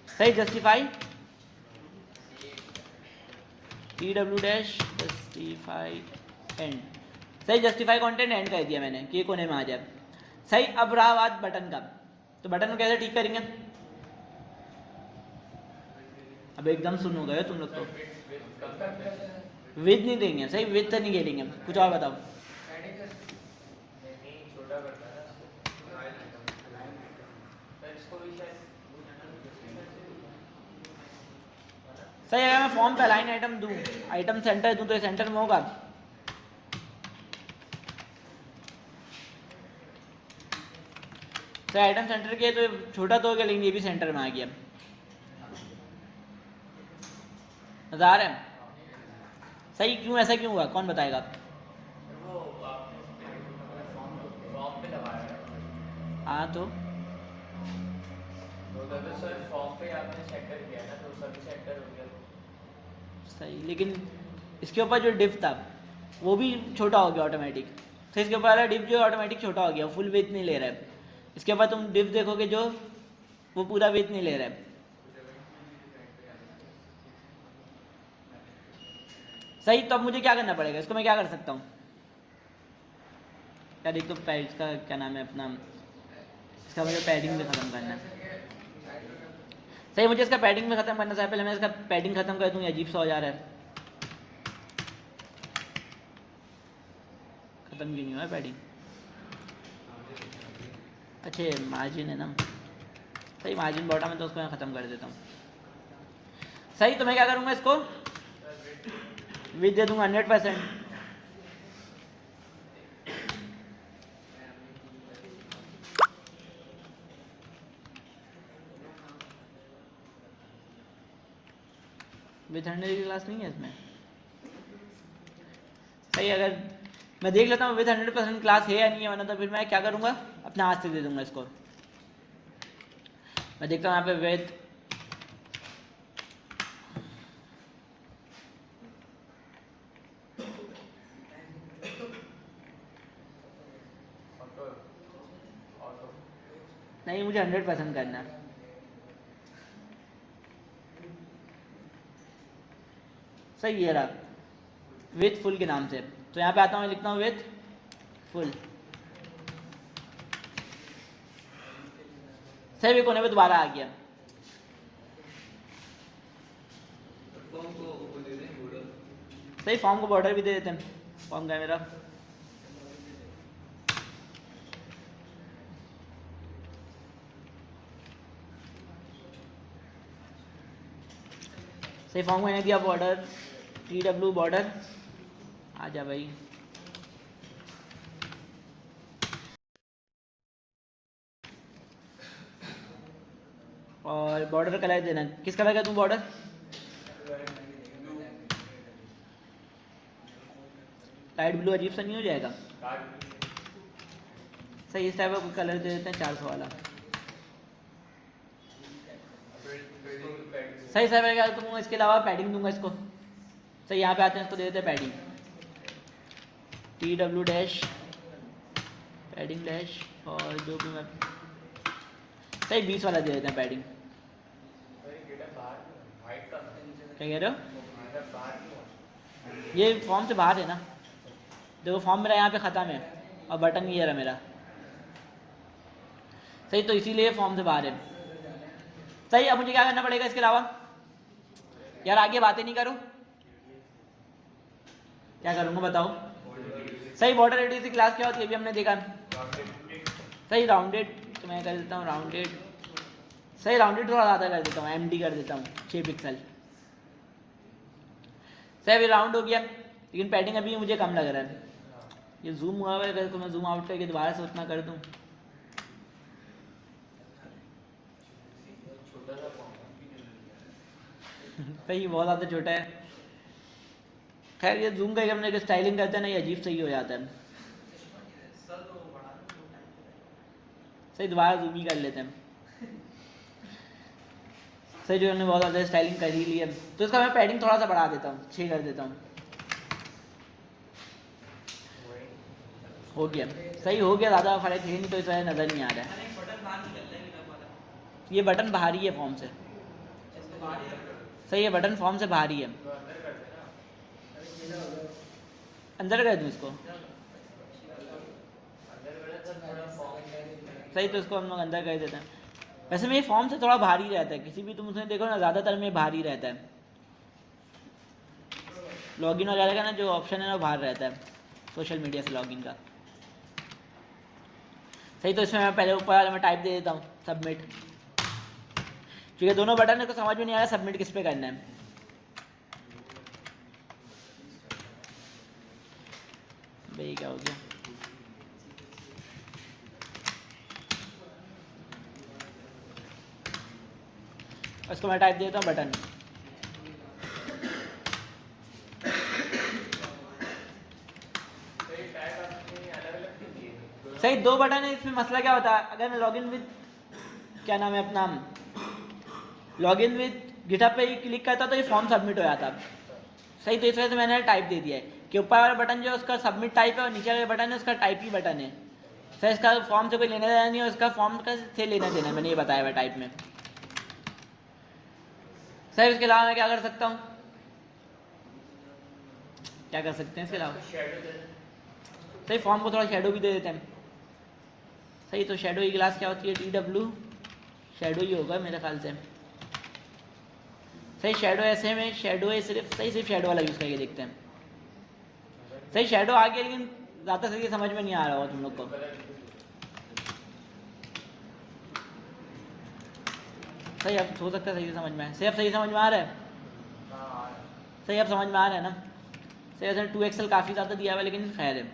A: सही, justify TW dash justify and. सही, जस्टिफाई कंटेंट एंड कर दिया मैंने कि ये कोने में आ जाए। सही, अब रहा बात बटन का, तो बटन को कैसे ठीक करेंगे। अब एकदम सुन हो गए तुम लोग तो,
B: विड्थ कम करते हैं,
A: विथ नहीं देंगे, सही, विथ नहीं खेलेंगे, कुछ और बताओ।
B: नहीं छोटा करना है ना सर, इसको भी शायद
A: सही, अगर मैं फॉर्म पे अलाइन आइटम दूँ, आइटम सेंटर दूँ, तो ये सेंटर में होगा। सही, आइटम सेंटर के तो छोटा तो हो गया, लेकिन ये भी सेंटर में आ गया। मजा आ रहा है। सही, क्यों ऐसा क्यों हुआ, कौन बताएगा।
B: वो आपने फॉर्म पे लगाया है
A: हाँ तो
B: तो सर फॉर्म पे आपने सेंटर किया है ना, तो सभी सेंटर हो गया।
A: सही, लेकिन इसके ऊपर जो डिप था वो भी छोटा हो गया ऑटोमेटिक। तो इसके ऊपर वाला डिप जो ऑटोमेटिक छोटा हो गया, फुल वेट नहीं ले रहा है। इसके ऊपर तुम डिप देखोगे जो वो पूरा वेट नहीं ले रहा है। सही, तो अब मुझे क्या करना पड़ेगा, इसको मैं क्या कर सकता हूँ, क्या देख, तो इसका क्या नाम है अपना, इसका मुझे पैडिंग में ख़त्म करना है। सही, मुझे इसका पैडिंग में ख़त्म करना है। पहले मैं इसका पैडिंग ख़त्म कर दूँ, अजीब सा हो जा रहा है। ख़त्म क्यों नहीं हुआ है पैडिंग, अच्छे मार्जिन है ना। सही, मार्जिन बॉटम है तो उसको मैं ख़त्म कर देता हूँ। सही, तो मैं क्या करूँगा, इसको विथ दे दूँगा 100%। विथ 100 की क्लास नहीं है इसमें। सही, अगर मैं देख लेता हूँ विथ 100% क्लास है या नहीं है, वरना तो फिर मैं क्या करूँगा, अपने हाथ से दे दूँगा इसको। मैं देखता हूँ यहाँ पे विथ,
B: ऑटो ऑटो
A: नहीं, मुझे 100% करना है। सही, ये रहा विथ फुल के नाम से। तो यहाँ पे आता हूँ, लिखता हूँ विथ फुल। सही, भी कोने पे दोबारा आ गया। सही, फॉर्म को बॉर्डर भी दे देते हैं। फॉर्म का है मेरा, सही, फॉर्म को मैंने दिया बॉर्डर, TW बॉर्डर। आ जा भाई, और बॉर्डर कलर देना, किस कलर का दूँ बॉर्डर, लाइट ब्लू अजीब सा नहीं हो जाएगा। सही, इस टाइप का कोई कलर दे देते हैं 400 वाला। सही, सर मैं क्या दूँगा, इसके अलावा पैडिंग दूंगा इसको। सही, यहाँ पे आते हैं, इसको दे देते हैं padding, TW dash padding dash, और जो भी मैं, सही 20 वाला दे देते हैं पैडिंग। क्या कह रहे हो, ये फॉर्म से बाहर है ना, देखो फॉर्म मेरा यहाँ पे ख़त्म है और बटन ये रहा मेरा। सही, तो इसीलिए फॉर्म से बाहर है। सही, अब मुझे क्या करना पड़ेगा इसके अलावा, यार आगे बातें नहीं करो, क्या करूँगा बताओ। सही बॉर्डर रेडियस की क्लास क्या होती है अभी हमने देखा। सही राउंडेड, तो मैं कर देता हूँ राउंडेड। सही राउंडेड थोड़ा ज़्यादा कर देता हूँ, MD कर देता हूँ 6 पिक्सल। सही अभी राउंड हो गया, लेकिन पैडिंग अभी मुझे कम लग रहा है। ये जूम हुआ है, अगर तो मैं जूम आउट करके दोबारा से उतना कर दूँ।
B: छोटा सा फॉर्म
A: सही बहुत ज़्यादा छोटा है। खैर ये जूम करके हमने स्टाइलिंग करते हैं ना, ये अजीब सही हो जाता है। सही दोबारा जूम ही कर लेते हैं। सही जो हमने बहुत ज़्यादा स्टाइलिंग कर ही ली है, तो इसका मैं पैडिंग थोड़ा सा बढ़ा देता हूँ, 6 कर देता हूँ। हो गया, सही हो गया, ज़्यादा फर्क है नहीं, तो इस वजह नज़र नहीं आ रहा है। ये बटन बाहर ही है फॉर्म से। सही है, बटन फॉर्म से बाहर ही है।
B: तो अंदर कर देना,
A: अंदर कर दूँ इसको।
B: अंदर कर दे थोड़ा फॉर्म।
A: सही, तो इसको हम लोग अंदर कर देते हैं। वैसे में ये फॉर्म से थोड़ा भारी रहता है, किसी भी तुम उसमें देखो ना, ज़्यादातर में भारी रहता है। लॉगिन वगैरह का ना जो ऑप्शन है ना, बाहर रहता है सोशल मीडिया से लॉगिन का। सही, तो इसमें मैं पहले ऊपर वाले में टाइप दे देता हूँ सबमिट, क्योंकि दोनों बटन को समझ में नहीं आ रहा सबमिट किस पे करना है। भाई क्या हो गया, उसको मैं टाइप देता हूँ बटन।
B: तो ये टैग आपने अलग अलग क्यों दिए?
A: सही, 2 बटन है इसमें। मसला क्या होता है, अगर मैं लॉगिन विद, क्या नाम है अपना, लॉगिन विद गिटहब पे ही क्लिक करता तो ये फॉर्म सबमिट हो जाता। सही, तो इस वजह से मैंने टाइप दे दिया है कि ऊपर वाला बटन जो है उसका सबमिट टाइप है, और नीचे वाला बटन है उसका टाइप ही बटन है। सर इसका फॉर्म से कोई लेना देना नहीं है, उसका फॉर्म का से लेना देना, मैंने ये बताया हुआ टाइप में। सर इसके अलावा मैं क्या कर सकता हूँ, क्या कर सकते हैं इसके अलावा।
B: शेडो दे दे।
A: सही, फॉर्म को थोड़ा शेडो भी दे देते हैं। सही, तो शेडो की क्लास क्या होती है, TW शेडो ही होगा मेरे ख्याल से। सही, शेडो ऐसे में शेडो है सिर्फ, सही सिर्फ शेडो वाला यूज़ करके देखते हैं। सही, शेडो आ गया, लेकिन ज़्यादा सही समझ में नहीं आ रहा होगा तुम लोग को। सही, अब हो सकता है सही से समझ में आए। सही, अब सही समझ में आ रहा है।
B: हाँ,
A: सही, अब समझ में आ रहा है ना। सही, ऐसे 2XL काफ़ी ज़्यादा दिया हुआ है, लेकिन खैर है।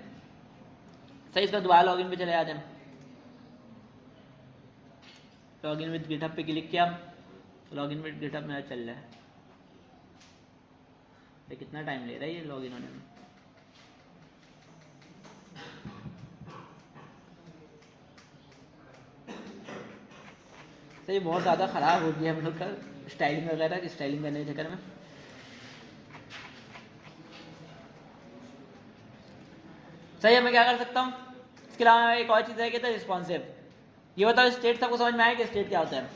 A: सही, इसका दोबारा लॉगिन पे चले जाते हैं। लॉगिन विद गिटहब पे क्लिक किया, लॉगिन विद गिटहब मेरा चल रहा है। ये कितना टाइम ले रहा है ये लॉगिन होने में। सही, बहुत ज़्यादा ख़राब हो गया हम लोग का स्टाइलिंग वगैरह, स्टाइलिंग करने के चक्कर में। सही है, मैं क्या कर सकता हूँ इसके अलावा, एक और चीज़ है कि था रिस्पॉन्सिव। ये बताओ स्टेट सबको समझ में आया कि स्टेट क्या होता है।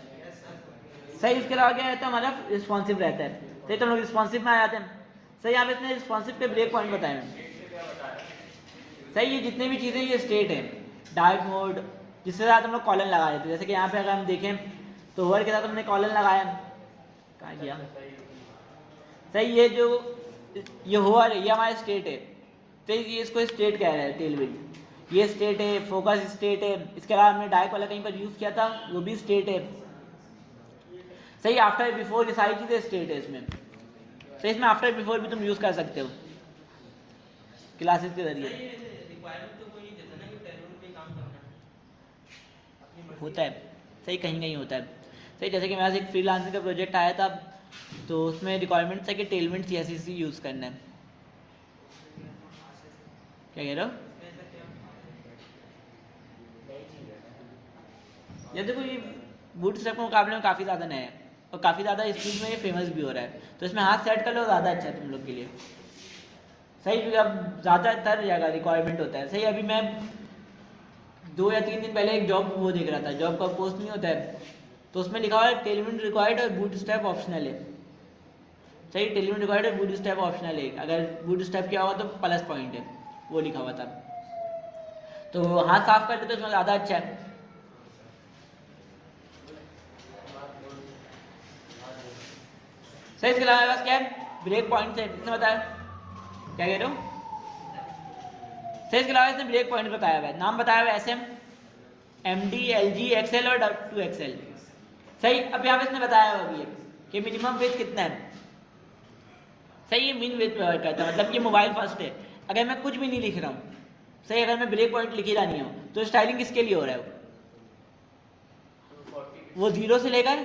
A: सही, इसके अलावा क्या रहता है हमारा, रिस्पॉन्सिव रहता है। सही, तो हम लोग रिस्पॉन्सिव में आ जाते हैं। सही, आप इसने रिस्पॉन्सिव के ब्रेक पॉइंट बताए हैं। सही, ये जितने भी चीज़ें ये स्टेट है, डार्क मोड जिसके साथ हम लोग कॉलन लगा देते हैं। जैसे कि यहाँ पे अगर हम देखें तो होवर के साथ हमने कॉलन लगाया, कहाँ गया। सही, ये जो ये होवर है ये हमारा स्टेट है। तो ये इसको स्टेट कह रहा है टेलविंड, ये स्टेट है। फोकस स्टेट है। इसके अलावा हमने डार्क वाला कहीं पर यूज़ किया था, वो भी स्टेट है। सही, आफ्टर बिफोर ये सारी चीज़ें स्टेट है इसमें। सही, इसमें आफ्टर बिफोर भी तुम यूज़ कर सकते हो क्लासेस के जरिए। होता है, सही, कहीं कहीं होता है। सही, जैसे कि मेरे पास एक फ्रीलांसिंग का प्रोजेक्ट आया था, तो उसमें रिक्वायरमेंट था कि टेलमेंट CSS यूज़ करना है। क्या कह रहे हो। ये देखो, ये बूटस्ट्रैप के मुकाबले में काफ़ी ज़्यादा नया है, और काफ़ी ज़्यादा इस चीज़ में ये फेमस भी हो रहा है। तो इसमें हाथ सेट कर लो, ज़्यादा अच्छा है तुम लोग के लिए। सही, क्योंकि अब ज़्यादातर जगह रिक्वायरमेंट होता है। सही, अभी मैं 2 या 3 दिन पहले एक जॉब वो देख रहा था, जॉब का पोस्ट नहीं होता है, तो उसमें लिखा हुआ है टेलमेंट रिक्वायर्ड और बूटस्ट्रैप ऑप्शनल है। सही, टेलमेंट रिक्वायर्ड और बूटस्ट्रैप ऑप्शनल है। अगर बूटस्ट्रैप किया हुआ तो प्लस पॉइंट है, वो लिखा हुआ था। तो हाथ साफ करते तो इसमें ज़्यादा अच्छा है। सही, इसके अलावा हमारे पास क्या है, ब्रेक पॉइंट है, इसने बताया, क्या कह रहे हो, सही, इसके अलावा इसने ब्रेक पॉइंट बताया हुआ है, नाम बताया हुआ है SM, MD, LG, XL और 2XL। सही, अब यहाँ पे इसने बताया हुआ भी है कि मिनिमम विड्थ कितना है। सही, ये मीन विड्थ प्रोवाइड करता है, मतलब ये मोबाइल फर्स्ट है। अगर मैं कुछ भी नहीं लिख रहा हूँ, सही, अगर मैं ब्रेक पॉइंट लिख ही रहा नहीं हूँ, तो स्टाइलिंग किसके लिए हो रहा है,
B: 240
A: वो जीरो से लेकर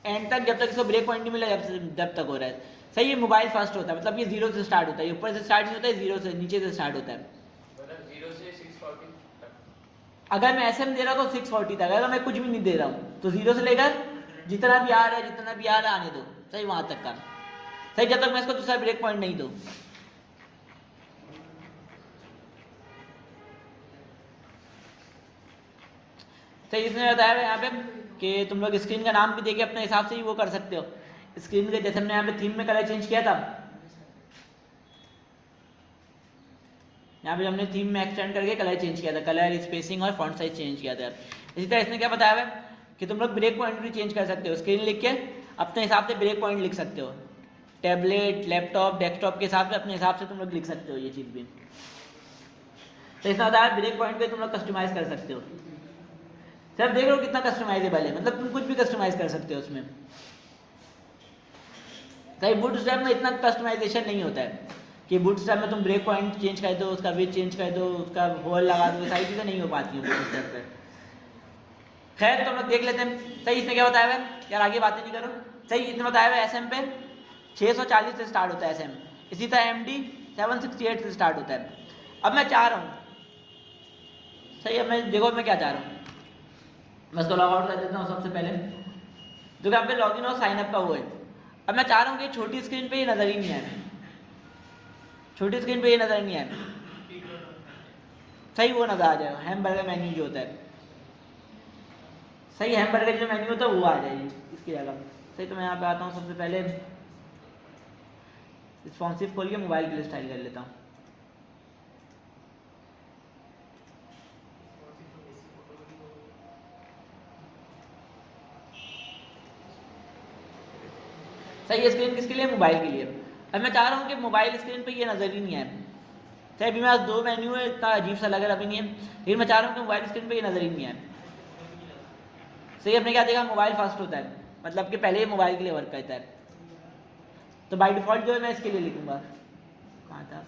A: एंड तक, जब तक इसको ब्रेक पॉइंट नहीं मिला, जब तक हो रहा है। सही, ये मोबाइल फर्स्ट होता है, मतलब ये जीरो से स्टार्ट होता है, ये ऊपर से स्टार्ट नहीं होता है, जीरो से, नीचे से स्टार्ट होता है।
B: मतलब 0 से 640 तक।
A: अगर मैं SM दे रहा हूँ तो 640 तक, अगर मैं कुछ भी नहीं दे रहा हूँ तो जीरो से लेकर जितना भी आ रहा है, जितना भी आ रहा है आने दो, सही, वहां तक का। सही, जब तक मैं इसको दूसरा ब्रेक पॉइंट नहीं दूँ। सही, इसने बताया है यहाँ पे कि तुम लोग स्क्रीन का नाम भी देके अपने हिसाब से ही वो कर सकते हो। स्क्रीन के जैसे हमने यहाँ पे थीम में कलर चेंज किया था, यहाँ पे हमने थीम में एक्सटेंड करके कलर चेंज किया था, कलर, स्पेसिंग और फॉन्ट साइज चेंज किया था। इसी तरह इसने क्या बताया हुआ है कि तुम लोग ब्रेक पॉइंट भी चेंज कर सकते हो, स्क्रीन लिख के अपने हिसाब से ब्रेक पॉइंट लिख सकते हो, टैबलेट, लैपटॉप, डेस्कटॉप के हिसाब से, अपने हिसाब से तुम लोग लिख सकते हो ये चीज़ भी। तो इसने बताया ब्रेक पॉइंट पे तुम लोग कस्टमाइज कर सकते हो। सर देख लो कितना कस्टमाइजेबल है, मतलब तुम कुछ भी कस्टमाइज कर सकते हो उसमें। कहीं बूटस्ट्रैप में इतना कस्टमाइजेशन नहीं होता है कि बूटस्ट्रैप में तुम ब्रेक पॉइंट चेंज कर दो, उसका वेट चेंज कर दो, उसका होल लगा दो, सारी चीज़ें नहीं हो पाती हैं बूटस्ट्रैप पे। खैर तो हम लोग देख लेते हैं। सही, इसने क्या बताया हुआ है, यार आगे बातें नहीं करो। सही, इसने बताया हुआ है SM पे 640 से स्टार्ट होता है SM, इसी तरह MD 768 से स्टार्ट होता है। अब मैं चाह रहा हूँ, सही, अब मैं देखो मैं क्या चाह रहा हूँ, मैं इसको लॉग आउट कर देता हूँ सबसे पहले, जो कि यहाँ पे लॉगिन और साइन अप का वो है। अब मैं चाह रहा हूँ कि छोटी स्क्रीन पे ये नज़र ही नहीं आए, छोटी स्क्रीन पे ये नज़र नहीं आए, सही, वो नज़र आ जाएगा हैमबर्गर मेन्यू जो होता है, सही, हैमबर्गर जो मेन्यू होता है वो आ जाएगी इसकी जगह। सही, तो मैं यहाँ पे आता हूँ, सबसे पहले रिस्पॉन्सिव खोल के मोबाइल के लिए स्टाइल कर लेता हूँ। सही, ये स्क्रीन किसके लिए, मोबाइल के लिए। अब मैं चाह रहा हूँ कि मोबाइल स्क्रीन पे ये नज़र ही नहीं आए। सही, अभी मेरे पास दो मेन्यू है, इतना अजीब सा लग रहा अभी नहीं है, लेकिन मैं चाह रहा हूँ कि मोबाइल स्क्रीन पे ये नज़र ही नहीं आए। सही, आपने क्या देखा, मोबाइल फर्स्ट होता है, मतलब कि पहले ही मोबाइल के लिए वर्क करता है, तो बाय डिफ़ॉल्ट जो है मैं इसके लिए लिखूंगा, कहाँ था,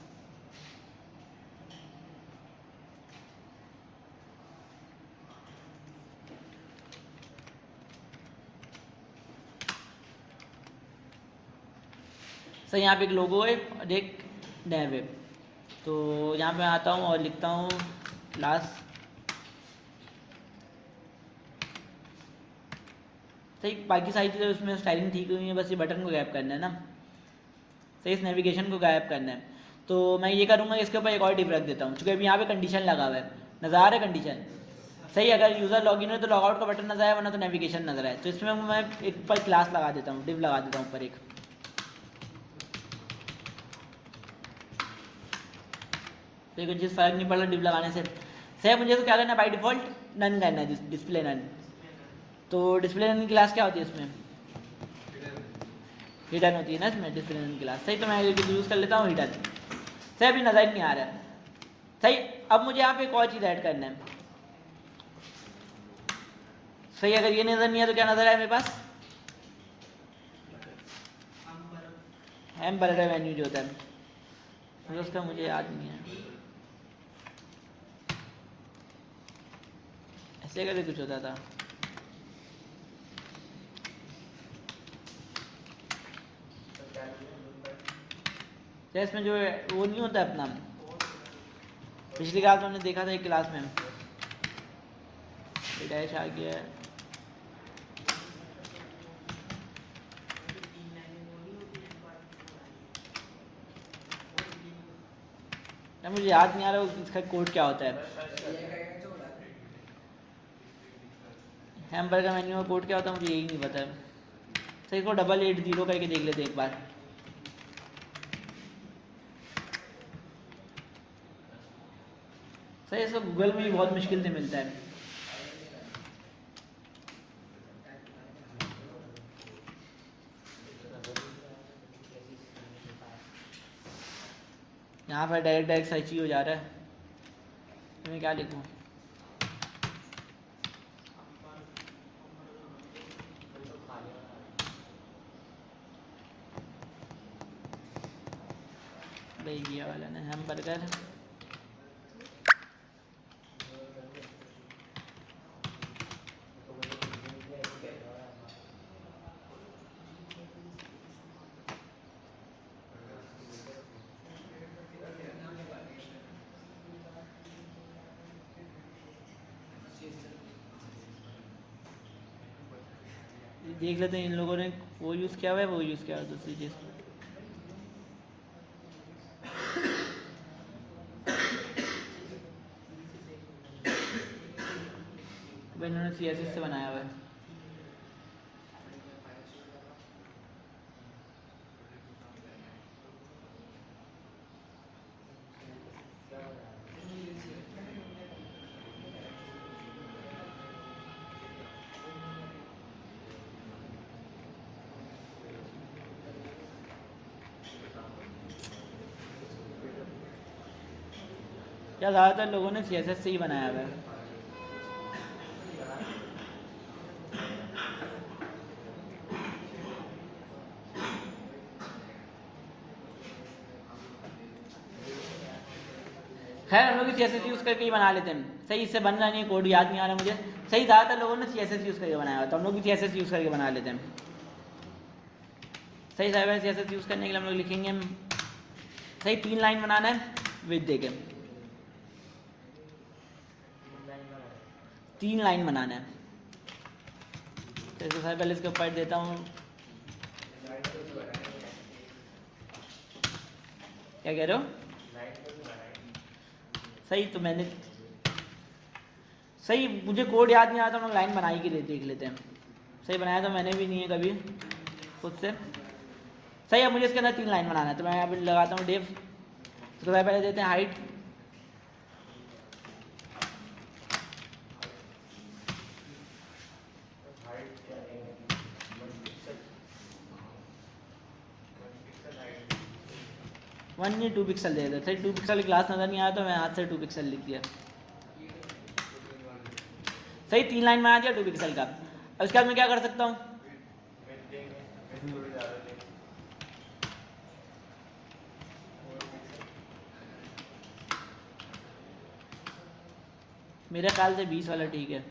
A: सही, यहाँ पे एक लोगो है और एक डैव है। तो यहाँ पे आता हूँ और लिखता हूँ क्लास। सही, बाकी सारी चीज़ें उसमें स्टाइलिंग ठीक हुई है, बस ये बटन को गायब करना है ना। सही, इस नेविगेशन को गायब करना है, तो मैं ये करूँगा, इसके ऊपर एक और टिप रख देता हूँ, क्योंकि अभी यहाँ पे कंडीशन लगा हुआ है, नज़र आ रहा है कंडीशन। सही, अगर यूज़र लॉगिन है तो लॉगआउट का बटन नजर आए, वरना तो नेविगेशन नजर आए। तो इसमें मैं एक ऊपर क्लास लगा देता हूँ, डिव लगा देता हूँ ऊपर एक। तो कुछ चीज़ फ़र्क नहीं पड़ रहा डिव लगाने से। सही, मुझे तो क्या करना है, बाई डिफ़ॉल्ट नन करना है, डिस्प्ले नन। तो डिस्प्ले नन क्लास क्या होती है इसमें, हिडन होती है ना इसमें डिस्प्ले नन क्लास। सही, तो मैं यूज़ कर लेता हूँ हिडन। सही, अभी नज़र नहीं आ रहा है। सही, अब मुझे यहाँ पे एक और चीज़ ऐड करना है। सही, अगर ये नज़र नहीं है तो क्या नज़र आए मेरे पास, हैमबर्गर मेन्यू जो होता है, तो उसका मुझे याद नहीं है, ऐसे करके कुछ होता था। तो इसमें जो है वो नहीं होता अपना, पिछली क्लास में हमने देखा था एक क्लास में, डैश आ गया है, मुझे याद नहीं आ रहा इसका कोड क्या होता है, हैमबर्गर मेन्यू का कोड क्या होता है मुझे यही नहीं पता है। सही, इसको 880 करके देख लेते एक बार। सही, इसको गूगल में भी बहुत मुश्किल से मिलता है। यहाँ पर डायरेक्ट डायरेक्ट सर्च ही हो जा रहा है, तो मैं क्या लिखूँ?
B: तो खाली वाला
A: भाई ये वाला ना, हैमबर्गर।
B: तो मुझे कुकिंग के लिए ऐसे कहता है
A: देख लेते हैं इन लोगों ने वो यूज़ किया हुआ है, वो यूज़ किया हुआ है दूसरी चीज़। भाई इन्होंने CSS से बनाया हुआ है। क्या ज़्यादातर लोगों ने CSS से ही बनाया हुआ है। खैर हम लोग CSS यूज़ करके ही बना लेते हैं। सही, इससे बन रहा नहीं है, कोड याद नहीं आ रहा मुझे। सही, ज़्यादातर लोगों ने CSS यूज़ करके बनाया हुआ है, तो हम लोग भी CSS यूज़ करके बना लेते हैं। सही साहब, CSS यूज़ करने के लिए हम लोग लिखेंगे, सही 3 लाइन बनाना है विद देके, 3 लाइन बनाना है। तो इसको साहब पहले इसके ऊपर देता हूँ। क्या कह रहे हो? सही, तो मैंने सही, मुझे कोड याद नहीं आता, हम लोग लाइन बनाई के लिए देख लेते हैं। सही, बनाया तो मैंने भी नहीं है कभी खुद से। सही, अब मुझे इसके अंदर 3 लाइन बनाना है, तो मैं यहाँ पर लगाता हूँ डिव। तो पहले देते हैं हाइट, वन या 2 पिक्सल दे देते। सही, 2 पिक्सल की क्लास नज़र नहीं आया तो मैं हाथ से 2 पिक्सल लिख दिया। सही, 3 लाइन बना दिया 2 पिक्सल का। अब इसके बाद मैं क्या कर सकता हूँ? मेरे ख्याल से 20 वाला ठीक है।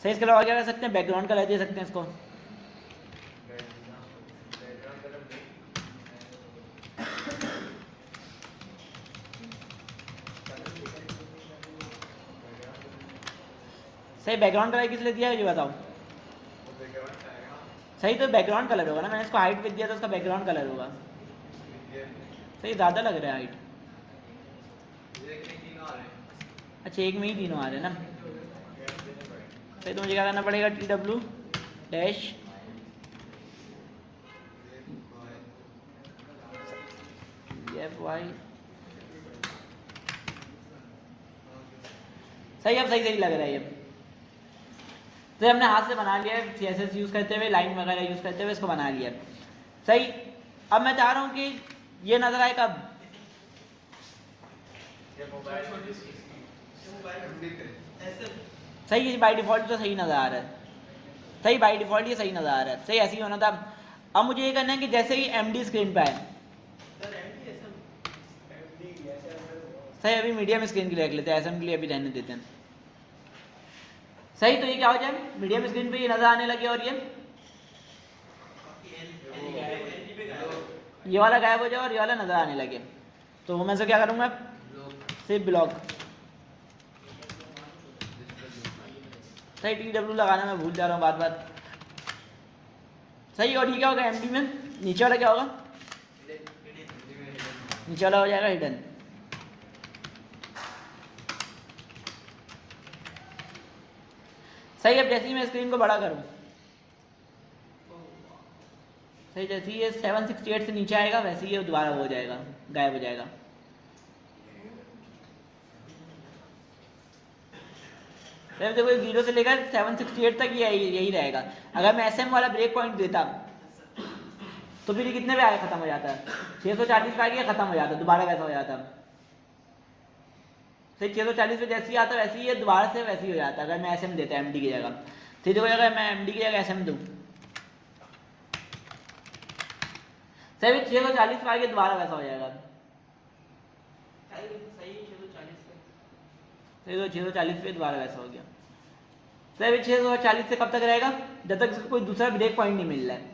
A: सही, इसके अलावा क्या कर सकते हैं? बैकग्राउंड कलर दे सकते हैं इसको। सही, बैकग्राउंड कलर किस लिए दिया है ये बताओ। सही, तो बैकग्राउंड कलर होगा ना, मैंने इसको हाइट विद दिया तो उसका बैकग्राउंड कलर होगा। सही, ज़्यादा लग रहा है हाइट। अच्छा, एक में ही तीनों आ रहे हैं ना। सही, तो मुझे क्या करना पड़ेगा? TW dash FY। सही, अब सही लग रहा है ये। तो हमने हाथ से बना लिया है, CSS यूज़ करते हुए, लाइन वगैरह यूज़ करते हुए इसको बना लिया। सही, अब मैं चाह रहा हूँ कि ये नज़र आए कब? सही, ये बाई डिफ़ॉल्ट तो सही नज़र आ रहा है। सही, बाई डिफ़ॉल्ट ये सही नज़र आ रहा है। सही, ऐसे ही होना था। अब मुझे ये करना है कि जैसे ही MD स्क्रीन पे आए, सही अभी मीडियम स्क्रीन के लिए रख लेते हैं, SM के लिए अभी रहने देते हैं। सही, तो ये क्या हो जाए? मीडियम स्क्रीन पे ये नज़र आने लगे और ये वाला गायब हो जाए और ये वाला नज़र आने लगे। तो मैं से क्या करूँगा? सिर्फ ब्लॉक। सही, TW लगाना मैं भूल जा रहा हूँ बार बार। सही, और ये क्या होगा MD में? नीचे वाला क्या होगा? नीचे वाला हो जाएगा हिडन। सही, अब जैसे ही मैं स्क्रीन को बड़ा करूँ, सही जैसे ही ये 768 से नीचे आएगा वैसे ही ये दोबारा हो जाएगा, गायब हो जाएगा। सर देखो, 0 से लेकर 768 तक ये यही रहेगा। अगर मैं SM वाला ब्रेक पॉइंट देता, तो फिर ये कितने पे आगे खत्म हो जाता है? 640 पे आगे खत्म हो जाता है, दोबारा वैसा हो जाता है। सही 640 पे जैसे ही आता है वैसे ही ये दोबारा से वैसे ही हो जाता है। अगर मैं SM देता MD की जगह, तो देखो अगर मैं MD की जगह SM दूँ, सही 640 पे आगे दोबारा वैसा हो जाएगा। सही 640 पे, सही तो 640 पे दोबारा वैसा हो गया। सही 640 से कब तक रहेगा? जब तक इसको कोई दूसरा ब्रेक पॉइंट नहीं मिल रहा है।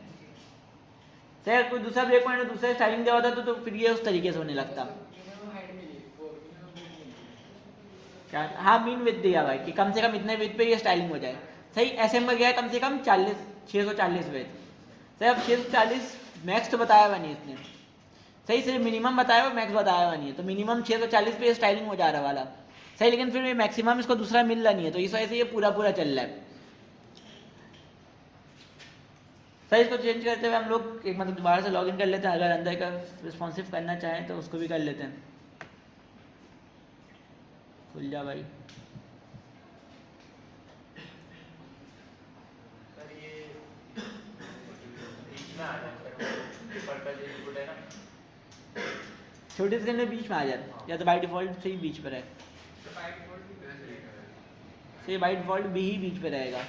A: सही अगर कोई दूसरा ब्रेक पॉइंट दूसरा स्टाइलिंग दिया होता तो फिर ये उस तरीके से होने लगता। क्या? हाँ मीन विथ दिया भाई कि कम से कम इतने विथ पे ये स्टाइलिंग हो जाए। सही SM का गया है कम से कम 40 640 विथ। सही अब 640 मैक्स तो बताया हुआ नहीं इसने, सही सिर्फ मिनिमम बताया हुआ, मैक्स बताया हुआ नहीं है। तो मिनिमम 640 पे स्टाइलिंग हो जा रहा वाला सही, लेकिन फिर मैक्सिमम इसको दूसरा मिल रहा नहीं है, तो इस वजह से ये पूरा पूरा चल रहा है। सही इसको चेंज करते हुए हम लोग एक मतलब दोबारा से लॉगिन कर लेते हैं। अगर अंदर का रिस्पॉन्सिव करना चाहें तो उसको भी कर लेते हैं। खुल जा भाई।
B: सर ये बीच में आ जाए सर, वो पर्पल इनपुट है ना,
A: छोटे स्क्रीन में बीच में आ जाए या तो बाई डिफॉल्ट से ही बीच पर है।
B: तो बाय डिफॉल्ट भी किधर से लेकर आए?
A: सही बाई डिफॉल्ट भी ही बीच पे रहेगा।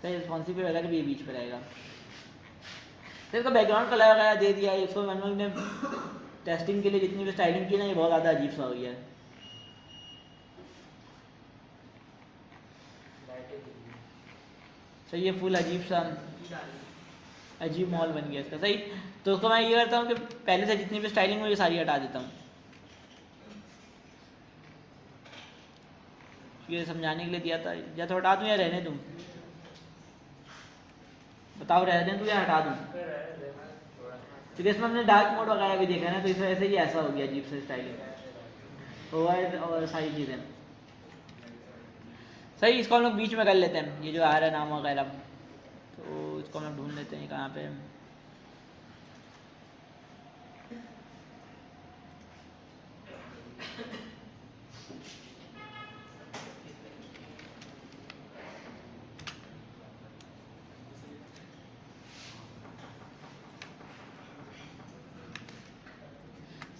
A: सही रिस्पॉन्सिव पे वगैरह भी ये बीच पे रहेगा। तो इसका बैकग्राउंड कलर वगैरह दे दिया है इसको। हम लोग ने टेस्टिंग के लिए जितनी भी स्टाइलिंग की ना, ये बहुत ज़्यादा अजीब सा हो गया है। सही ये फुल अजीब सा अजीब मॉल बन गया इसका। सही तो उसको मैं ये करता हूँ कि पहले से जितनी भी स्टाइलिंग हुई ये सारी हटा देता हूँ। ये समझाने के लिए दिया था, या तो हटा दूँ या रहने दूँ? बताओ रहने दूँ या हटा दूँ? क्योंकि इसमें हमने डार्क मोड वगैरह भी देखा है ना, तो इस वजह से ही ऐसा हो गया अजीब से स्टाइलिंग ओवर और सारी चीज़ें। सही इसको हम लोग बीच में कर लेते हैं, ये जो आ रहा है नाम वगैरह, तो इसको हम लोग ढूंढ लेते हैं कहाँ पे।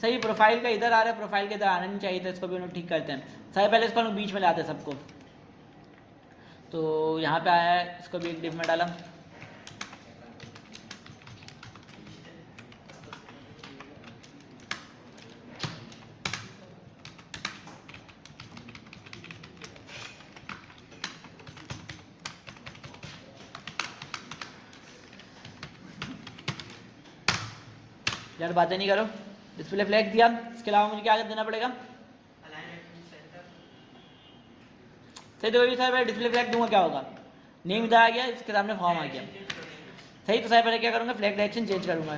A: सही प्रोफाइल का इधर आ रहा है, प्रोफाइल के इधर आना नहीं चाहिए था, इसको भी हम लोग ठीक करते हैं। सही पहले इसको हम लोग बीच में लाते हैं सबको। तो यहाँ पे आया है, इसको भी एक डिप में डाला। यार बातें नहीं करो। डिस्प्ले फ्लैग दिया, इसके अलावा मुझे क्या देना पड़ेगा? सही तो सर मैं डिस्प्ले फ्लैग दूंगा क्या होगा? नेम इधर आ गया, इसके सामने फॉर्म आ गया। सही तो साहब पहले क्या करूँगा, फ्लैग डायरेक्शन चेंज करूँगा।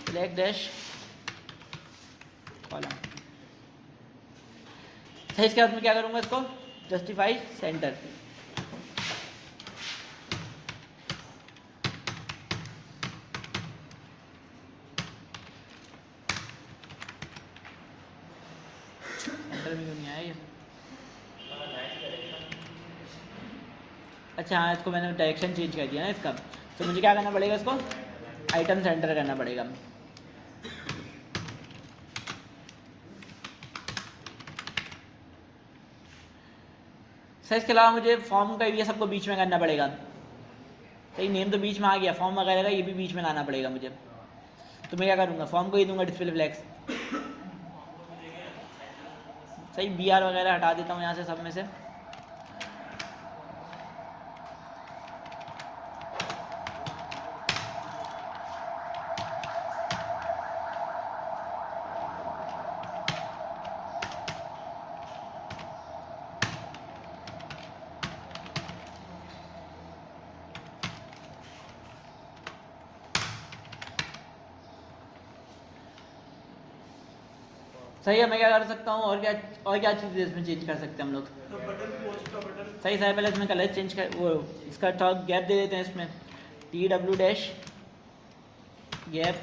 A: Flag dash column. सही इसके बाद में क्या करूँगा, इसको जस्टिफाई सेंटर। सेंटर में क्यों नहीं आया ये? अच्छा हाँ, इसको मैंने डायरेक्शन चेंज कर दिया ना इसका, तो मुझे क्या करना पड़ेगा, इसको आइटम सेंटर करना पड़ेगा। सर इसके अलावा मुझे फॉर्म का ये सबको बीच में करना पड़ेगा। सही नेम तो बीच में आ गया, फॉर्म वगैरह का ये भी बीच में लाना पड़ेगा मुझे। तो मैं क्या करूँगा, फॉर्म को ही दूंगा डिस्प्ले फ्लैग्स। सही BR वगैरह हटा देता हूँ यहाँ से सब में से। सही है, मैं क्या कर सकता हूँ और क्या चीज़ इसमें चेंज कर सकते हैं हम लोग? सही सही पहले इसमें कलर चेंज कर, वो इसका थोड़ा गैप दे देते हैं इसमें, TW डैश गैप।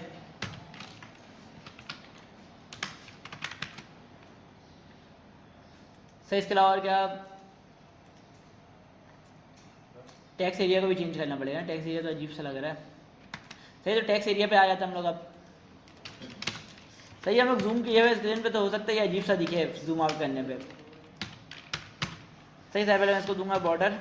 A: सही इसके अलावा और क्या, टैक्स एरिया को भी चेंज करना पड़ेगा, टैक्स एरिया तो अजीब सा लग रहा है। सही, तो टैक्स एरिया पे आ जाते हम लोग अब। सही, हम लोग जूम किए हुए स्क्रीन पे तो हो सकता है ये अजीब सा दिखे जूम आउट करने पे। सही सर, पहले मैं इसको दूंगा बॉर्डर।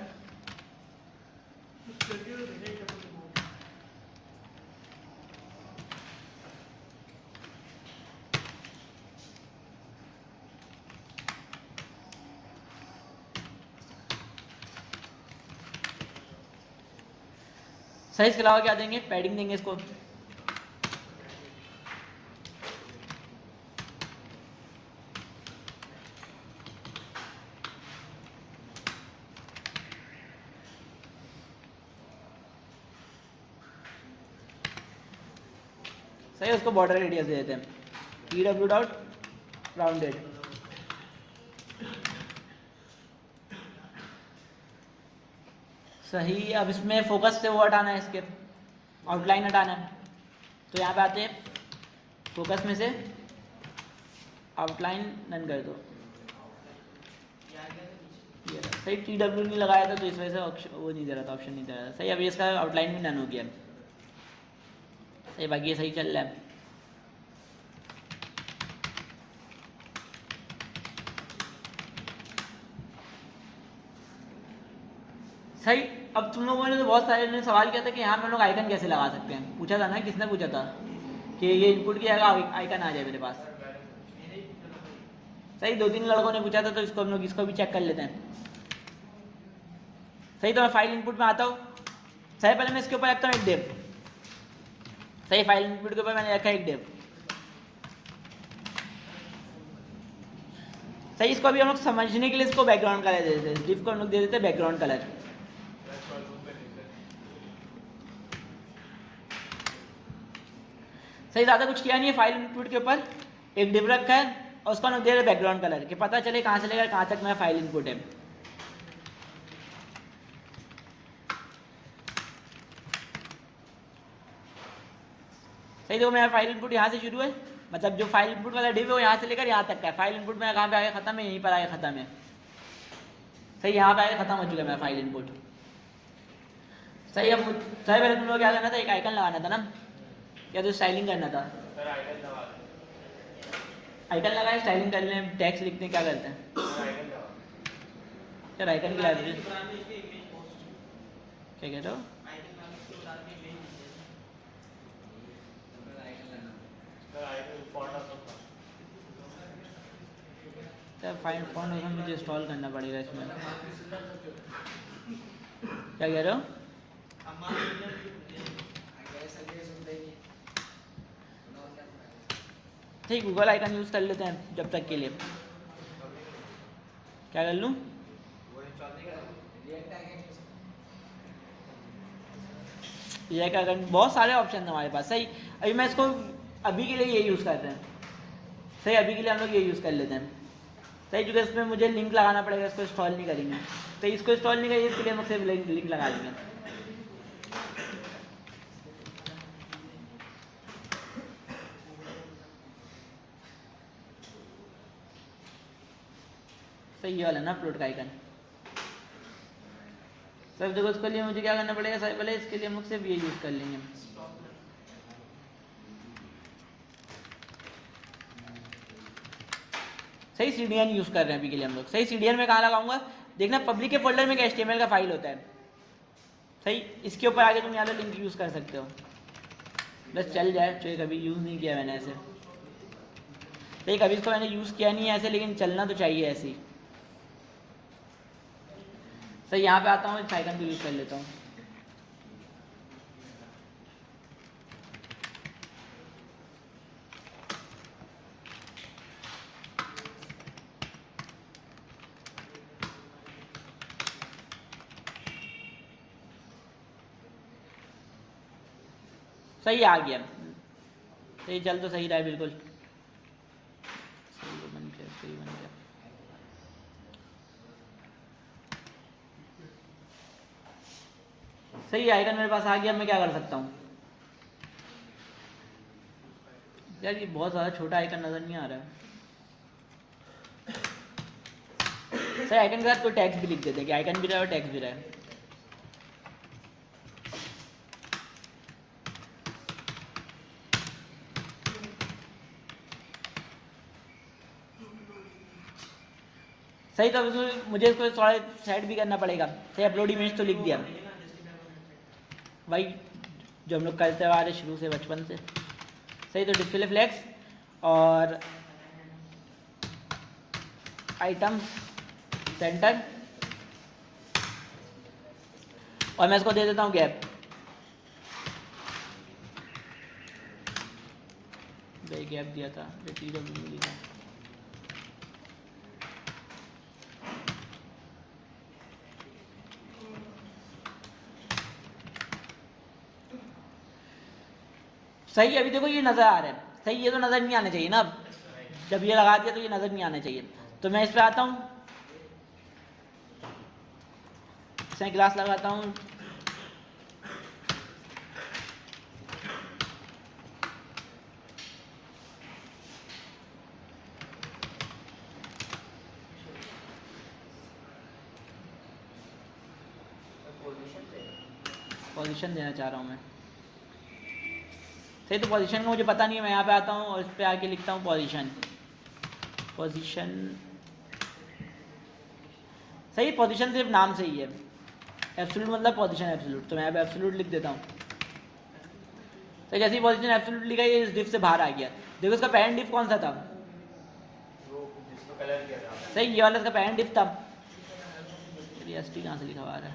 A: सही, इसके अलावा क्या देंगे? पैडिंग देंगे इसको। सही, उसको बॉर्डर रेडियस दे देते हैं TW डॉट राउंडेड। सही, अब इसमें फोकस से वो हटाना है, इसके आउटलाइन हटाना है। तो यहाँ पे आते हैं, फोकस में से आउटलाइन नन कर दो। ये रहा। सही, TW नहीं लगाया था तो इस वजह से वो नहीं दे रहा था, ऑप्शन नहीं दे रहा था। सही, अभी इसका आउटलाइन भी नन हो गया। सही, बाकी ये सही चल रहा है। सही, अब तुम लोगों ने तो बहुत सारे ने सवाल किया था कि यहाँ पे हम लोग आइकन कैसे लगा सकते हैं, पूछा था ना, किसने पूछा था कि ये इनपुट की जगह आइकन आ जाए मेरे पास। सही, 2-3 लड़कों ने पूछा था, तो इसको हम लोग इसको भी चेक कर लेते हैं। सही, तो मैं फाइल इनपुट में आता हूँ। सही, पहले मैं इसके ऊपर रखता हूँ एक डेव। सही, फाइल इनपुट के ऊपर मैंने रखा है एक डेव। सही, इसको अभी हम लोग समझने के लिए इसको बैकग्राउंड कलर दे देते हैं, डिव को हम लोग दे देते हैं बैकग्राउंड कलर। सही, ज़्यादा कुछ किया नहीं है, फाइल इनपुट के ऊपर एक डिव रखा है और उसको हम लोग दे रहे बैकग्राउंड कलर, कि पता चले कहाँ से लेकर कहाँ तक मेरा फाइल इनपुट है। सही, देखो मेरा फाइल इनपुट यहाँ से शुरू है, मतलब जो फाइल इनपुट वाला डिव है वो यहाँ से लेकर यहाँ तक का है। फाइल इनपुट मेरा कहाँ पे आगे खत्म है, यहीं पर आगे खत्म है। सही, यहाँ पे आगे खत्म हो चुका है मेरा फाइल इनपुट। सही, अब सही, पहले तुम लोग क्या करना था, एक आइकन लगाना था ना, या तो स्टाइलिंग करना था। आइकन लगाए, स्टाइलिंग कर लें, टैक्स लिखते हैं, क्या करते हैं यार? आइकन की लाइब्रेरी क्या कहते हो? यार फाइन फॉन्ट उसमें मुझे इंस्टॉल करना पड़ेगा इसमें। क्या कह रहे हो? ठीक, गूगल आइकन यूज़ कर लेते हैं जब तक के लिए। क्या कर लूँ? ये क्या कर, बहुत सारे ऑप्शन है हमारे पास। सही, अभी मैं इसको अभी के लिए ये यूज़ करते हैं। सही, अभी के लिए हम लोग ये यूज़ कर लेते हैं। सही, क्योंकि इसमें मुझे लिंक लगाना पड़ेगा, इसको इंस्टॉल नहीं करेंगे। तो इसको इंस्टॉल नहीं करेंगे, इसके लिए हम सिर्फ लिंक लगा देंगे। सही, ये वाला ना अपलोड का आइकन। सर देखो, इसके लिए मुझे क्या करना पड़ेगा? सर पहले इसके लिए हम लोग सिर्फ ये यूज़ कर लेंगे। सही, CDN यूज़ कर रहे हैं अभी के लिए हम लोग। सही, CDN में कहाँ लगाऊंगा? देखना, पब्लिक के फोल्डर में एक HTML का फाइल होता है। सही, इसके ऊपर आगे तुम यहाँ पे लिंक यूज़ कर सकते हो, बस चल जाए। तो कभी यूज़ नहीं किया मैंने ऐसे। सही, कभी इसको मैंने यूज़ किया नहीं है ऐसे, लेकिन चलना तो चाहिए ऐसे ही। सही, यहाँ पे आता हूँ, इस आइकन को यूज़ कर लेता हूँ। सही, आ गया। सही, चल तो सही रहा है बिल्कुल। सही बन गया, सही बन गया। सही, आइकन मेरे पास आ गया। मैं क्या कर सकता हूँ यार? ये बहुत ज़्यादा छोटा आइकन नज़र नहीं आ रहा है। सही, आइकन के साथ कोई टैक्स भी लिख देते हैं कि आइकन भी रहा है और टैक्स भी रहा है। सही, तो मुझे इसको थोड़ा सेट भी करना पड़ेगा। सही, अपलोड इमेज तो लिख दिया भाई, जो हम लोग करते आ रहे शुरू से, बचपन से। सही, तो डिस्प्ले फ्लेक्स और आइटम सेंटर, और मैं इसको दे देता हूँ गैप। गैप दिया था, सही। अभी देखो ये नज़र आ रहा है, सही, ये तो नज़र नहीं आना चाहिए ना। अब जब ये लगा दिया तो ये नज़र नहीं आना चाहिए। तो मैं इस पे आता हूँ, इसमें ग्लास लगाता हूँ, पोजीशन देना चाह रहा हूँ मैं। सही, तो पोजीशन का मुझे पता नहीं है, मैं यहाँ पे आता हूँ और इस पे आके लिखता हूँ पोजीशन। सही, पोजीशन सिर्फ नाम से ही है, एब्सोल्यूट मतलब पोजीशन एब्सोल्यूट, तो मैं यहाँ पे एब्सोल्यूट लिख देता हूँ। तो जैसे ही पोजीशन एब्सोल्यूट लिखा, ये इस डिफ से बाहर आ गया। देखो इसका पैरेंट डिफ कौन सा था,
B: जिसको कलर किया था।
A: सही, ये वाला इसका पैरेंट डिफ था। एसटी कहाँ से लिखा हुआ है,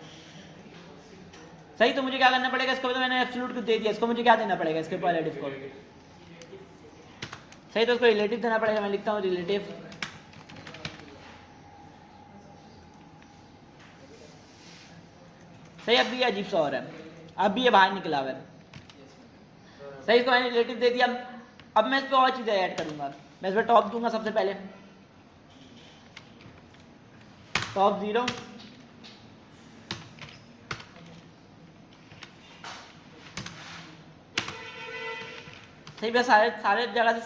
A: सही। तो मुझे क्या करना पड़ेगा, इसको तो मैंने एब्सोल्यूट को दे दिया, इसको मुझे क्या देना पड़ेगा, इसके ऊपर डिफ को। सही, तो इसको रिलेटिव देना पड़ेगा, मैं लिखता हूँ रिलेटिव। सही, अब भी ये अजीब सा हो रहा है, अब भी ये बाहर निकला हुआ है। सही, इसको मैंने रिलेटिव दे दिया। अब मैं इस पर और चीज़ें ऐड करूंगा। मैं इस पर टॉप दूंगा सबसे पहले, टॉप 0, सही। मैं सारे जगह से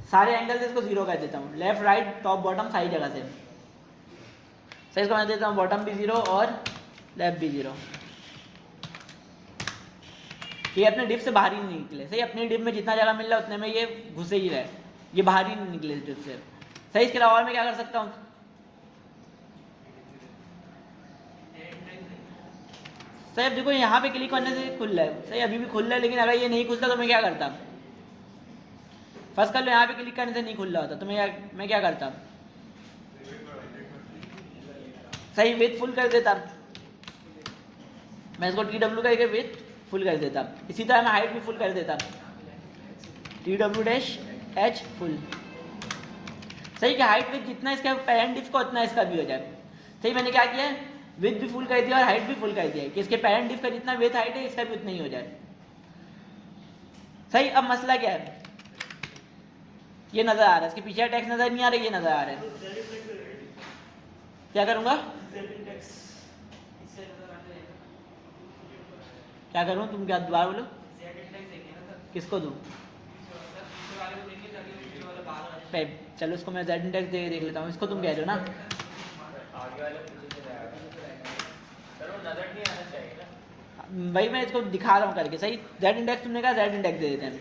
A: सारे एंगल से इसको 0 कर देता हूँ, लेफ्ट राइट टॉप बॉटम सारी जगह से। सही, इसको मैं देता हूँ बॉटम भी 0 और लेफ्ट भी 0। ये अपने डिप से बाहर ही नहीं निकले। सही, अपने डिप में जितना जगह मिल रहा है उतने में ये घुसे ही रहे, ये बाहर ही नहीं निकले डिप से। सही, इसके अलावा मैं क्या कर सकता हूँ, सही। अब देखो यहाँ पे क्लिक करने से खुल रहा है, सही, अभी भी खुल रहा है, लेकिन अगर ये नहीं खुलता तो मैं क्या करता, फर्स्ट कर लो, यहाँ पे क्लिक करने से नहीं खुल रहा होता तो मैं क्या करता, सही, विथ फुल कर देता। मैं इसको TW करके विथ फुल कर देता। इसी तरह मैं हाइट भी फुल कर देता, TW-H फुल। सही, कि हाइट विथ जितना इसका पैरेंट डिफ का उतना इसका भी हो जाए। सही, मैंने क्या किया है, विथ भी फुल कर दिया और हाइट भी फुल कर दिया है, कि इसके पैरेंट डिफ का जितना विथ हाइट है इसका भी उतना ही हो जाए। सही, अब मसला क्या है, ये नजर आ रहा है, इसके पीछे टेक्स्ट नजर नहीं आ रहा, ये नजर आ रहा है। क्या करूंगा, क्या करूँ, तुम क्या दोबारा बोलो, किसको दूँ, चलो इसको मैं Z इंडेक्स देख लेता हूँ, इसको तुम कह रहे हो ना,
B: आगे वाले पीछे से जाएगा, सर वो नजर नहीं आना चाहिए ना।
A: भाई मैं इसको दिखा रहा हूँ करके। सही, Z इंडेक्स तुमने कहा, Z इंडेक्स दे देते हैं।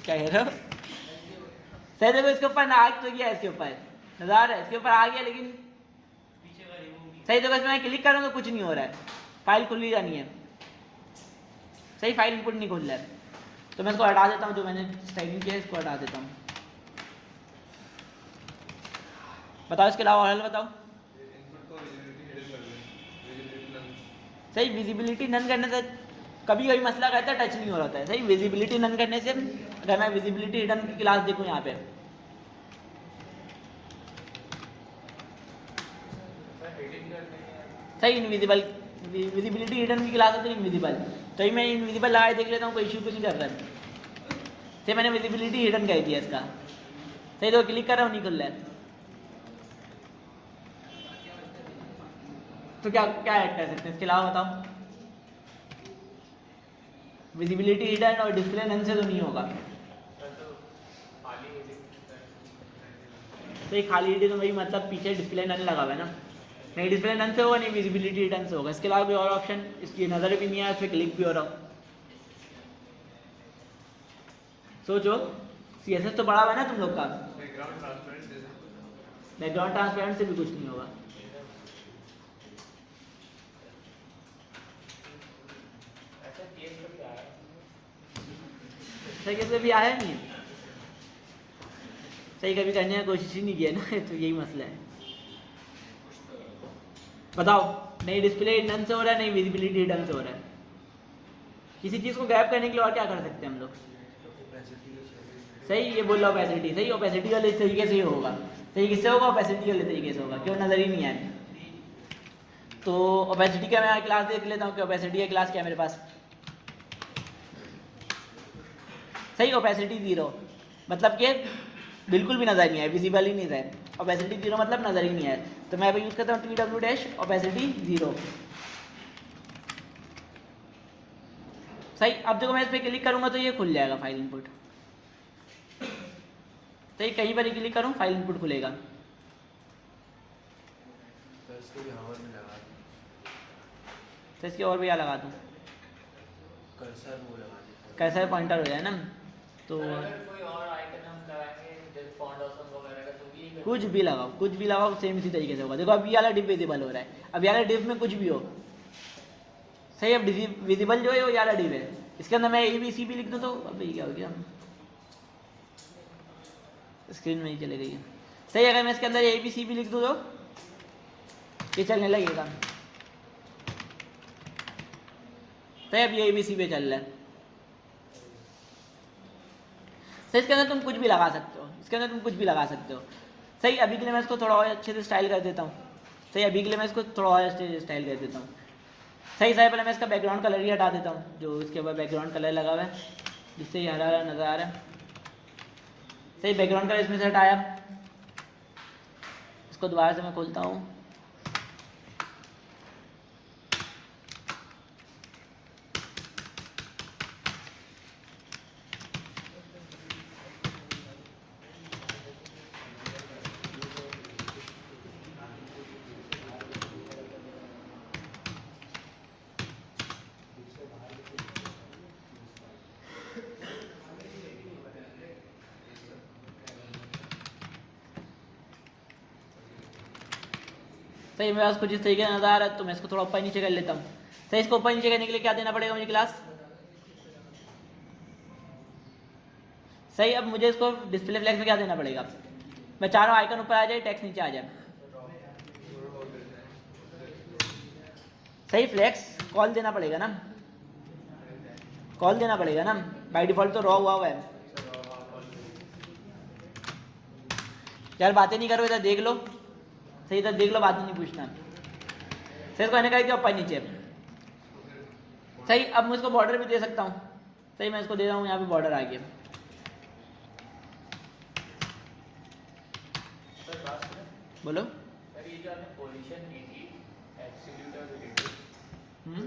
A: क्या कह रहे हो, सही, देखो इसके ऊपर ना आ तो गया, इसके ऊपर नजर आ रहा है, इसके ऊपर आ गया, लेकिन सही, देखो इसमें मैं क्लिक कर रहा हूँ तो कुछ नहीं हो रहा है, फाइल खुल ही जानी है। सही, फाइल इनपुट नहीं खुल रहा है, तो मैं इसको हटा देता हूँ, जो मैंने स्टाइलिंग किया है इसको हटा देता हूँ। बताओ इसके अलावा हल बताओ। सही, विजिबिलिटी नन करने से कभी कभी मसला कहता है टच नहीं हो रहा है। सही, विजिबिलिटी नन करने से, अगर मैं विजिबिलिटी हिडन की क्लास देखूँ यहाँ पे, सही, इनविजिबल, विजिबिलिटी हिडन की क्लास होती है इनविजिबल, तो मैं इनविजिबल लगाए देख लेता हूँ, कोई इशू तो नहीं कर रहा है। सही, मैंने विजिबिलिटी हिडन कर दिया इसका। सही, तो क्लिक कर रहा हूँ, नहीं खुल रहा है, तो क्या क्या ऐड कर सकते हैं इसके अलावा बताओ। विजिबिलिटी हिडन और डिस्प्ले नन से तो नहीं होगा। तो ये खाली हिडन तो वही मतलब पीछे डिस्प्ले नन लगा हुआ है ना, नहीं डिस्प्ले नन से होगा, नहीं विजिबिलिटी हिडन से होगा। इसके अलावा कोई और ऑप्शन, इसकी नज़र भी नहीं आया, इस पर क्लिक भी हो रहा हूँ, सोचो। CSS तो बड़ा हुआ है ना तुम लोग का।
B: बैकग्राउंड ट्रांसपेरेंट दे दो।
A: बैकग्राउंड ट्रांसपेरेंट से भी कुछ नहीं होगा।
B: अच्छा केस तो क्या है?
A: सही कैसे भी आया नहीं है, सही कभी करने की कोशिश ही नहीं किया ना तो यही मसला है। बताओ, नहीं डिस्प्ले ढंग से हो रहा है, नहीं विजिबिलिटी ढंग से हो रहा है। किसी चीज़ को गैप करने के लिए और क्या कर सकते हैं हम लोग? सही, ये बोल रहा ओपेसिटी, सही ओपेसिटी वाले तरीके से ही होगा। सही किससे होगा? ओपेसिटी वाले तरीके से होगा, क्यों नज़र ही नहीं आए। तो ओपेसिटी का मैं क्लास देख लेता हूँ कि ओपेसिटी का क्लास क्या है मेरे पास। सही, ओपेसिटी 0 मतलब कि बिल्कुल भी नज़र नहीं आए, विजिबल ही नहीं रहे। ओपेसिटी 0 मतलब नज़र ही नहीं आए। तो मैं यूज़ करता हूँ TW डैश ओपेसिटी 0। सही, अब देखो मैं इस पर क्लिक करूँगा तो ये खुल जाएगा फाइल इनपुट। सही, कहीं पर ही क्लिक करूँ फाइल इनपुट खुलेगा।
B: तो इसको भी हवा में लगा दो,
A: तो इसके और भैया लगा दूँ,
B: कर्सर वो लगा दो।
A: कैसा पॉइंटर हो जाए ना। तो
B: अगर कोई और आइकन हम लगाएंगे जैसे फॉन्ट ऑप्शन वगैरह का तो भी ये
A: कुछ भी लगाओ, कुछ भी लगाओ, सेम इसी तरीके से होगा। देखो अब ये वाला डिव विजिबल हो रहा है, अब ये वाला डिव में कुछ भी हो। सही, अब विजिबल जो है वो ये वाला डिव है। इसके अंदर मैं ABC भी लिख दूँ तो अब ये क्या हो गया, स्क्रीन में ही चले गई है। सही, अगर मैं इसके अंदर ABC भी लिख दूँ तो ये चलने लगेगा। सही, अब ये ABC पे चल रहा है। सही, इसके अंदर तुम कुछ भी लगा सकते हो, इसके अंदर तुम कुछ भी लगा सकते हो। सही, अभी के लिए मैं इसको थोड़ा और अच्छे से स्टाइल कर देता हूँ। सही, अभी के लिए मैं इसको थोड़ा और अच्छे से स्टाइल कर देता हूँ। सही सही, पहले मैं इसका बैकग्राउंड कलर ही हटा देता हूँ, जो इसके ऊपर बैकग्राउंड कलर लगा हुआ है, जिससे ये हरा हरा नज़र आ रहा है। सही, बैकग्राउंड कलर इसमें से हटाया। इसको दोबारा से मैं खोलता हूँ। सही, मेरे पास कुछ इस तरीके से नज़र आ रहा है, तो मैं इसको थोड़ा ऊपर नीचे कर लेता हूँ। सही, इसको ऊपर नीचे करने के लिए क्या देना पड़ेगा मुझे क्लास? सही, अब मुझे इसको डिस्प्ले फ्लैग में क्या देना पड़ेगा? मैं चाह रहा हूँ आइकन ऊपर आ जाए, टेक्स्ट नीचे आ जाए। सही, फ्लैक्स कॉल देना पड़ेगा ना, कॉल देना पड़ेगा ना। बाय डिफॉल्ट तो रॉ हुआ है। यार बातें नहीं करो, इधर देख लो। सही, इधर देख लो, बातें नहीं पूछना। सही, इसको कहने का ऊपर नीचे। सही, अब मैं इसको बॉर्डर भी दे सकता हूँ। सही, मैं इसको दे रहा हूँ, यहाँ पे बॉर्डर आ गया।
B: सर बात सुनो,
A: बोलो।
B: सर ये जो आपने पोजीशन दी थी एब्सोल्यूट और रिलेटिव,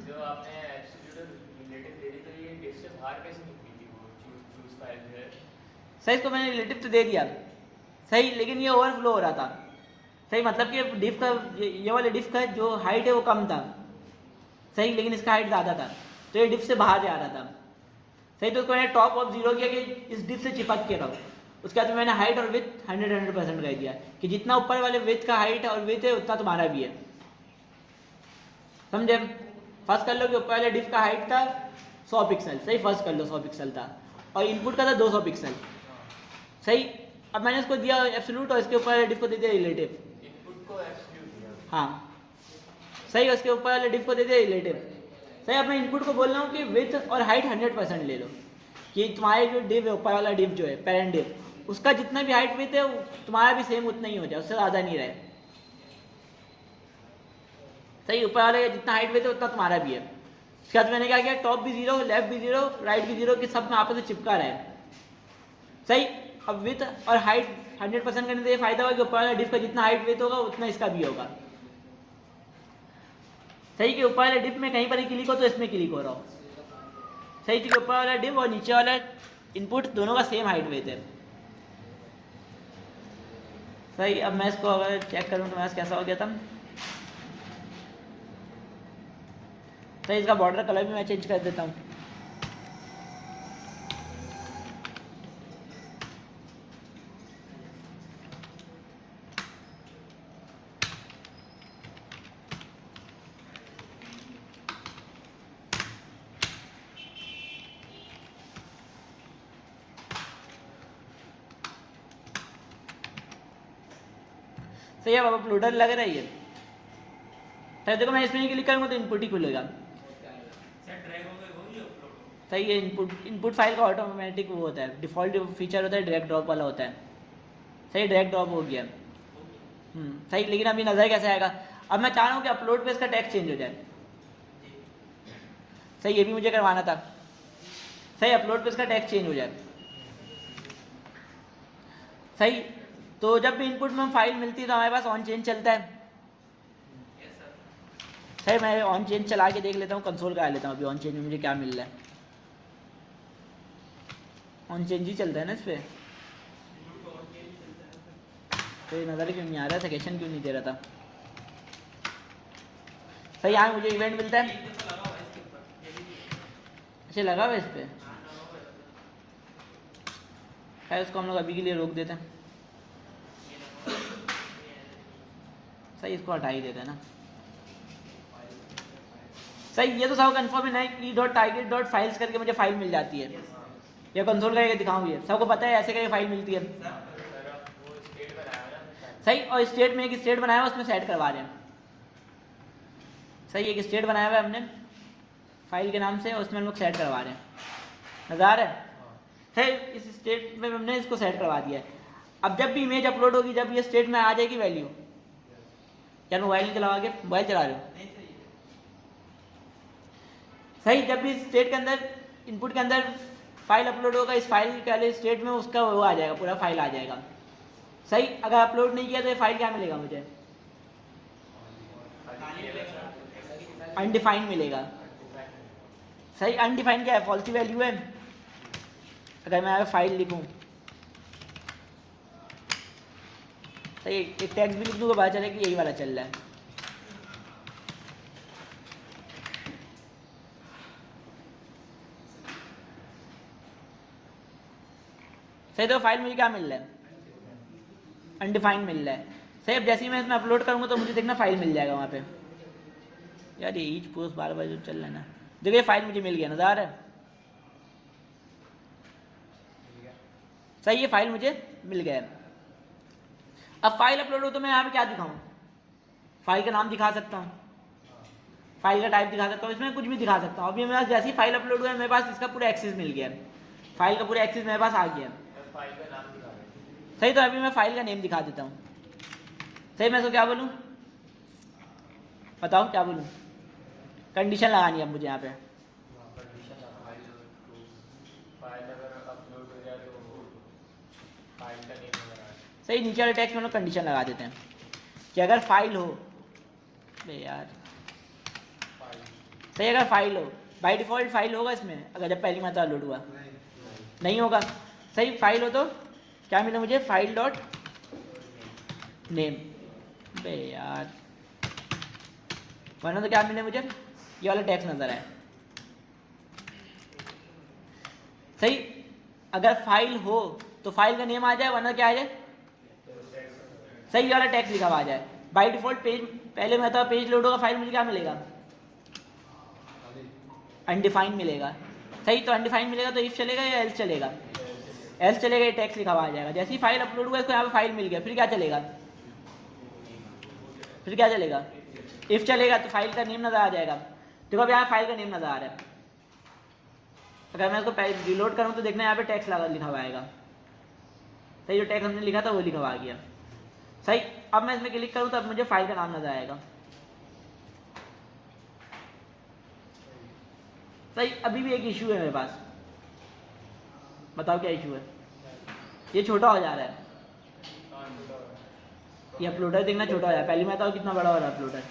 B: जो आपने एब्सोल्यूट और रिलेटिव दे दी तो ये डिफ से बाहर कैसे निकली थी वो चूज फाइल जो है?
A: सही, इसको मैंने रिलेटिव तो दे दिया। सही, लेकिन ये ओवरफ्लो हो रहा था। सही, मतलब कि डिफ का ये वाले डिफ का जो हाइट है वो कम था। सही, लेकिन इसका हाइट ज़्यादा था, तो ये डिफ से बाहर जा रहा था। सही, तो उसको मैंने टॉप ऑफ 0 किया कि इस डिफ से चिपक के रहो। उसके बाद मैंने हाइट और विथ 100% कर दिया कि जितना ऊपर वाले विथ का हाइट और विथ है उतना तुम्हारा भी है। समझे? फर्स्ट कर लो कि ऊपर वाले डिफ का हाइट था 100 पिक्सल। सही, फर्स्ट कर लो 100 पिक्सल था, और इनपुट का था 200 पिक्सल। सही, अब मैंने इसको दिया एब्सोल्यूट और इसके ऊपर वाले डिफ को दे दिया रिलेटिव।
B: इनपुट को एब्सोल्यूट दिया।
A: हाँ सही, उसके ऊपर वाले डिफ को दे दिया रिलेटिव। सही, अब मैं इनपुट को बोल रहा हूँ कि विथ और हाइट 100% ले लो, कि तुम्हारे जो डिव है ऊपर वाला डिव जो है पेरेंट डिव, उसका जितना भी हाइट विथ है तुम्हारा भी सेम उतना ही हो जाए, उससे ज़्यादा नहीं रहे। सही, ऊपर वाले का जितना हाइट विथ है उतना तुम्हारा भी है। उसके बाद मैंने क्या किया, टॉप भी 0, लेफ्ट भी 0, राइट भी 0, कि सब में आपस में चिपका रहे। सही, अब विथ और हाइट 100% करने से ये फायदा होगा कि ऊपर वाला डिफ का जितना हाइट विथ होगा उतना इसका भी होगा। सही, कि ऊपर वाले डिफ में कहीं पर ही क्लिक हो तो इसमें क्लिक हो रहा हो। सही, कि ऊपर वाला डिफ और नीचे वाला इनपुट दोनों का सेम हाइट विथ है। सही, अब मैं इसको अगर चेक करूँ तो मैं कैसा हो गया था। सही, इसका बॉर्डर कलर भी मैं चेंज कर देता हूँ। सही है, अब अपलोडर लग रही है। सही, देखो मैं इसमें क्लिक करूँगा तो इनपुट ही खुलेगा। सही है, इनपुट फाइल का ऑटोमेटिक वो होता है, डिफ़ॉल्ट फीचर होता है ड्रैग ड्रॉप वाला होता है। सही, ड्रैग ड्रॉप हो गया। सही, लेकिन अभी नज़र कैसे आएगा? अब मैं चाह रहा हूँ कि अपलोड पे इसका टेक्स्ट चेंज हो जाए। सही, ये भी मुझे करवाना था। सही, अपलोड पे इसका टेक्स्ट चेंज हो जाए। सही, तो जब भी इनपुट में फाइल मिलती है तो हमारे पास ऑन चेंज चलता है। सही, मैं ऑन चेंज चला के देख लेता हूँ, कंसोल करा लेता हूँ अभी ऑन चेंज में मुझे क्या मिल रहा है। ऑन चेंज ही चलता है ना इस पर, तो नज़र क्यों नहीं आ रहा, सजेशन क्यों नहीं दे रहा था? सही, यहाँ मुझे इवेंट मिलता है। अच्छा, लगा हुआ इस पर, खैर इसको हम लोग अभी के लिए रोक देते हैं। सही, इसको हटा ही देते हैं ना। सही, ये तो सब कन्फर्म है कि .target.files करके मुझे फाइल मिल जाती है, या कंसोल करके दिखाऊंगी, सबको पता है ऐसे करके फाइल मिलती है। सही, और स्टेट में एक स्टेट बनाया हुआ उसमें सेट करवा रहे हैं। सही, एक स्टेट बनाया हुआ है हमने फाइल के नाम से, और उसमें हम लोग सेट करवा रहे हैं। नज़र है? सही, इस स्टेट में हमने इसको सेट करवा दिया है। अब जब भी इमेज अपलोड होगी, जब ये स्टेट में आ जाएगी वैल्यू, क्या मोबाइल नहीं चला के मोबाइल चला रहे हो? सही, जब भी स्टेट के अंदर इनपुट के अंदर फाइल अपलोड होगा, इस फाइल के वाले स्टेट में उसका वो आ जाएगा, पूरा फाइल आ जाएगा। सही, अगर अपलोड नहीं किया तो ये फाइल क्या मिलेगा मुझे? अनडिफाइंड मिलेगा। सही, अनडिफाइंड क्या है? फॉल्टी वैल्यू है। अगर मैं फाइल लिखूं, सही, एक टेक्स्ट भी लिख दूंगा, पता चले कि यही वाला चल रहा है। सही, तो फाइल मुझे क्या मिल रहा है? अनडिफाइंड मिल रहा है। सही, अब जैसे ही मैं इसमें अपलोड करूंगा तो मुझे देखना फाइल मिल जाएगा वहाँ पे। यार ये ईच पोस्ट बार बार जो चल रहा है ना, देखिए फाइल मुझे मिल गया, नज़र आ रहा है? सही, ये फाइल मुझे मिल गया है। अब फाइल अपलोड हो तो मैं यहाँ पे क्या दिखाऊँ? फाइल का नाम दिखा सकता हूँ, फाइल का टाइप दिखा सकता हूँ, इसमें कुछ भी दिखा सकता हूँ। अभी मेरे पास जैसी फाइल अपलोड हुआ है, मेरे पास इसका पूरा एक्सेस मिल गया है, फाइल का पूरा एक्सेस मेरे पास आ गया है।
B: फाइल का नाम दिखा रहे हैं।
A: सही, तो अभी मैं फाइल का नेम दिखा देता हूँ। सही, मैं इसको क्या बोलूँ? बताओ क्या बोलूँ? कंडीशन लगानी है अब मुझे यहाँ पे।
B: फाइल अगर अपलोड हो जाए तो फाइल का नेम वगैरह।
A: सही, नीचे वाले टेक्स्ट में लोग कंडीशन लगा देते हैं कि अगर फाइल हो, बे यार, सही, अगर फाइल हो, बाय डिफ़ॉल्ट फाइल होगा इसमें, अगर जब पहली मरतबा लोड हुआ नहीं होगा। सही, फाइल हो तो क्या मिला मुझे? File dot name. बे यार, वरना तो क्या मिले मुझे? ये वाला टेक्स्ट नजर आए। सही, अगर फाइल हो तो फाइल का नेम आ जाए, वरना क्या आ जाए? सही, ये वाला टेक्स्ट लिखा हुआ आ जाए। बाय डिफ़ॉल्ट पेज, पहले मैं तो पेज लोड होगा, फाइल मुझे क्या मिलेगा? अनडिफाइंड मिलेगा। सही, तो अनडिफाइंड मिलेगा तो इफ चलेगा या एल्स चलेगा? एल्स चलेगा, ये टेक्स्ट लिखा हुआ आ जाएगा। जैसे ही फाइल अपलोड हुआ, इसको यहाँ पे फाइल मिल गया, फिर क्या चलेगा? फिर क्या चलेगा? इफ चलेगा तो फाइल का नेम नजर आ जाएगा। देखो अब यहाँ फाइल का नेम नजर आ रहा है। अगर मैं इसको रिलोड करूँ तो देखना यहाँ पे टेक्स्ट लिखा हुआ आएगा। सही, जो टेक्स्ट हमने लिखा था वो लिखा हुआ आ गया। सही, अब मैं इसमें क्लिक करूँ तो अब मुझे फाइल का नाम नजर आएगा। सही, अभी भी एक इशू है मेरे पास, बताओ क्या इशू है? ये छोटा हो जा रहा है, ये अपलोडर देखना छोटा हो रहा है। पहली मैं तो कितना बड़ा हो रहा है अपलोडर,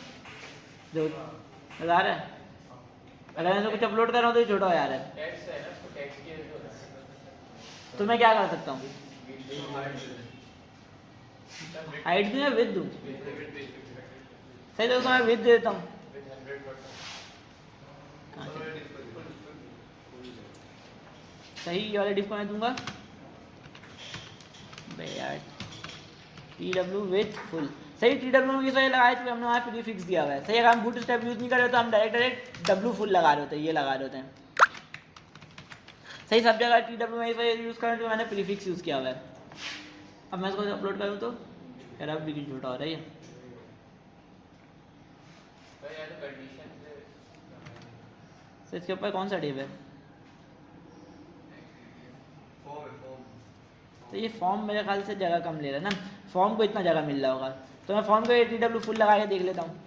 A: जो नजर आ रहा है। अगर मैं कुछ अपलोड कर रहा हूँ तो ये छोटा हो जा रहा है,
B: टेक्स्ट है ना, उसको टेक्स्ट की जरूरत है।
A: तो मैं क्या कर सकता हूँ? हाइट दूँ या विद दूँ? सही, तो मैं विद देता हूँ। सही, ये वाले डिफ को मैं दूंगा यार, TW विथ फुल। सही, TW में ये लगाया क्योंकि हमने वहाँ प्रीफिक्स दिया हुआ है। सही, अगर हम बूट स्टेप यूज़ नहीं कर रहे तो हम डायरेक्ट W फुल लगा रहे होते हैं, ये लगा रहे होते हैं। सही, सब जगह TW में यूज़ कर रहे हैं तो मैंने प्रीफिक्स यूज़ किया हुआ है। अब मैं इसको अपलोड करूँ तो यार अब भी कुछ झूठा हो रहा है ये।
B: तो या तो कंडीशन से
A: तो इसके ऊपर कौन सा डिव है? तो ये फॉर्म मेरे ख्याल से जगह कम ले रहा है ना, फॉर्म को इतना जगह मिल रहा होगा, तो मैं फॉर्म को TW फुल लगा के देख लेता हूँ।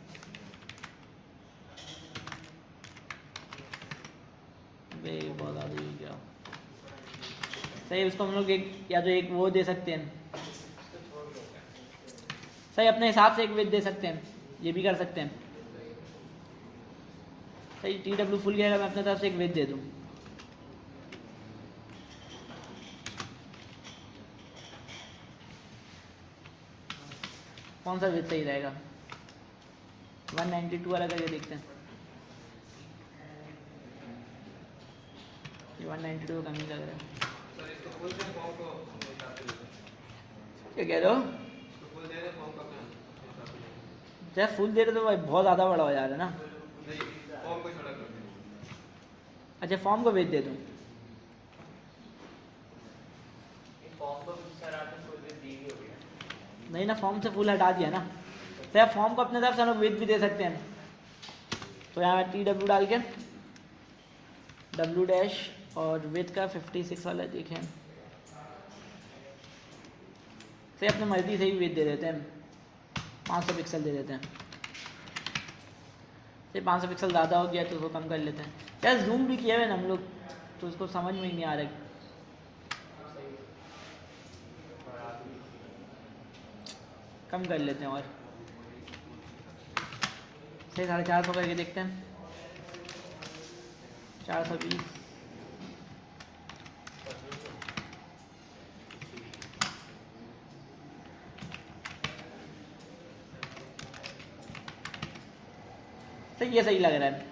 A: बहुत आदमी क्या सही, उसको हम लोग एक या तो एक वो दे सकते हैं,
B: इसको छोड़ दो।
A: सही अपने हिसाब से एक वेट दे सकते हैं, ये भी कर सकते हैं। सही TW फुल गया, मैं अपने तरफ से एक वेट दे दूँ। कौन सा वेट सही रहेगा? 192 वाला करके देखते हैं। ये 192 कम ही लग रहा है। क्या कह रहे हो? जब फुल दे रहे तो भाई बहुत ज़्यादा बड़ा हो जा रहा है ना। अच्छा फॉर्म को भेज दे दूँ?
B: ये फॉर्म को सर आपने फुल विद दी ही हो गया।
A: नहीं ना, फॉर्म से फुल हटा दिया ना, तो आप फॉर्म को अपने तरफ से हम लोग वेट भी दे सकते हैं। तो यहाँ TW डाल के W डैश और वेट का 56 वाला देखें, से अपने मर्जी से ही वेट दे देते हैं, 500 पिक्सल दे देते हैं। से 500 पिक्सल ज़्यादा हो गया तो उसको कम कर लेते हैं। यार जूम भी किया है ना हम लोग, तो उसको समझ में ही नहीं आ रहा है।
B: सही है। और आप भी
A: कम कर लेते हैं और सही 450 करके देखते हैं। 420 सही है, सही लग रहा है।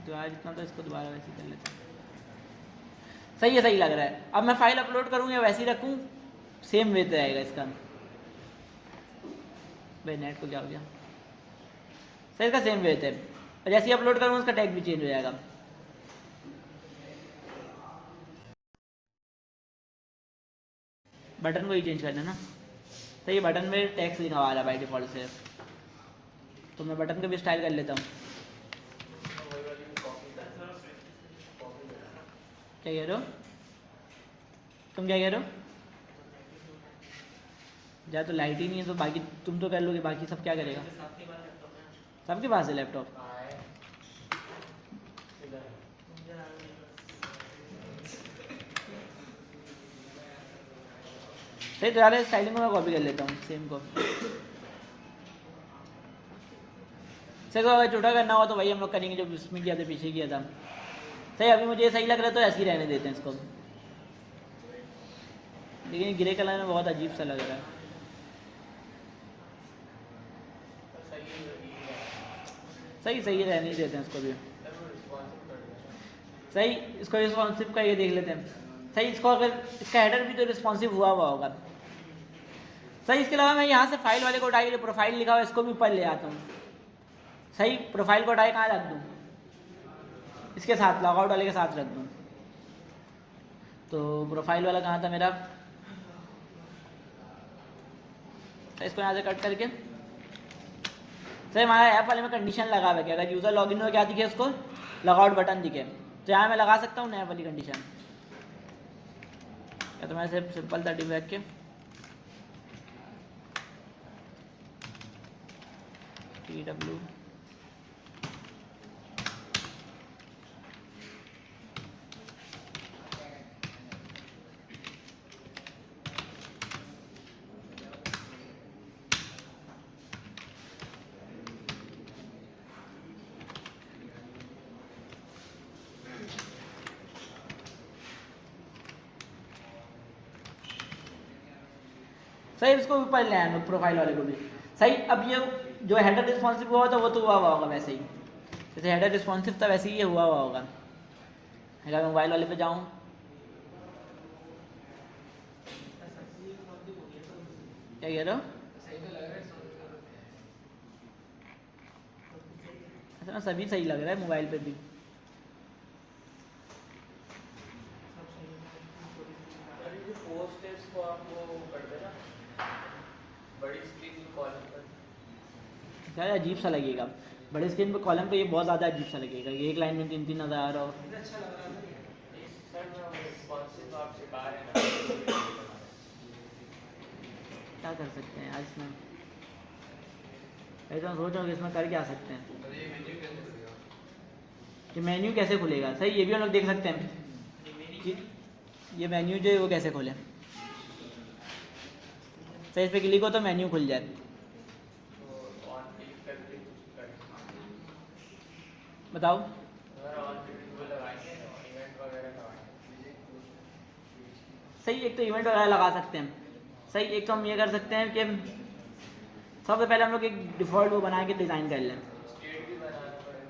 A: दोबारा जितना तो इसको दोबारा वैसे ही कर लेते हैं। सही है, सही लग रहा है। अब मैं फाइल अपलोड करूँ या वैसे ही रखूँ, सेम वेट रहेगा इसका। भाई नेट को क्या हो गया? सही, इसका सेम वेट है, और जैसे ही अपलोड करूँ उसका टैग भी चेंज हो जाएगा। बटन को ही चेंज करना ना, तो ये बटन में टैक्स लिखा हुआ है बाई डिफॉल्ट से, तो मैं बटन को भी स्टाइल कर लेता हूँ।
B: वही वाली कॉपी कर
A: क्या कह रहे हो? तुम क्या कह रहे हो? या तो लाइट ही नहीं है तो बाकी तुम तो कर लोगे, बाकी सब क्या करेगा? सबके पास है लैपटॉप।
B: कहाँ है इधर है।
A: सही, तो यार स्टाइलिंग को मैं कॉपी कर लेता हूँ, सेम कॉपी। सही, तो अगर छोटा करना हो तो वही हम लोग करेंगे जो इसमें किया था, पीछे किया था। सही, अभी मुझे सही लग रहा है तो ऐसे ही रहने देते हैं इसको, लेकिन ग्रे कलर में बहुत अजीब सा लग रहा है।
B: तो सही है
A: सही, सही रहने ही देते हैं इसको भी।
B: सर वो रिस्पॉन्सिव कर देना।
A: सही, इसको रिस्पॉन्सिव का ये देख लेते हैं। सही, इसको अगर इसका हेडर भी तो रिस्पॉन्सिव हुआ होगा। सही, इसके अलावा मैं यहाँ से फाइल वाले को उठा के प्रोफाइल लिखा हुआ इसको भी ऊपर ले आता हूँ। सही, प्रोफाइल को उठाए कहाँ रख दूँ? इसके साथ, लॉगआउट वाले के साथ रख दूँ। तो प्रोफाइल वाला कहाँ था मेरा? सही, इसको यहाँ से कट करके सही, हमारा ऐप वाले में कंडीशन लगा हुआ है कि अगर यूज़र लॉगिन हो क्या दिखे उसको, लॉगआउट बटन दिखे, तो यहाँ मैं लगा सकता हूँ नया वाली कंडीशन, या तो मैं सिर्फ सिंपल 30 बैक के TW सही, इसको ऊपर ले आए प्रोफाइल वाले को भी। सही, अब ये जो हेडर रिस्पॉन्सिव हुआ था वो तो हुआ हुआ होगा वैसे ही, जैसे हेडर रिस्पॉन्सिव था वैसे ही ये हुआ हुआ होगा। अगर मोबाइल वाले पे जाऊँ, क्या कह रहे हो? ऐसा ना सभी सही लग रहा है मोबाइल पे भी।
B: सर ये जो 4 स्टेप्स को आप वो कर देना, बड़ी स्क्रीन
A: क्या अजीब सा लगेगा बड़े स्क्रीन पे कॉलम पे, ये बहुत ज़्यादा अजीब सा लगेगा, एक लाइन में 3-3 नज़र और
B: सर मैं वो रिस्पॉन्सिव आप सिखा रहे हैं ना,
A: क्या कर सकते हैं आज इसमें। ऐसा मैं सोच रहा हूँ कि इसमें कर क्या सकते हैं कि मेन्यू कैसे खुलेगा। सही, ये भी हम लोग देख सकते हैं कि ये मेन्यू जो है वो कैसे खोले। सही, इस पर क्लिक हो तो मेन्यू खुल जाए।
B: तो ऑन क्लिक करके कर
A: बताओ।
B: अगर ऑन क्लिक वो लगाएंगे इवेंट वगैरह करवाएंगे।
A: सही, एक तो इवेंट वगैरह लगा सकते हैं। सही, एक तो हम ये कर सकते हैं कि सबसे पहले हम लोग एक डिफ़ॉल्ट वो बना के डिज़ाइन कर लें।
B: स्टेट भी बनाना पड़ेगा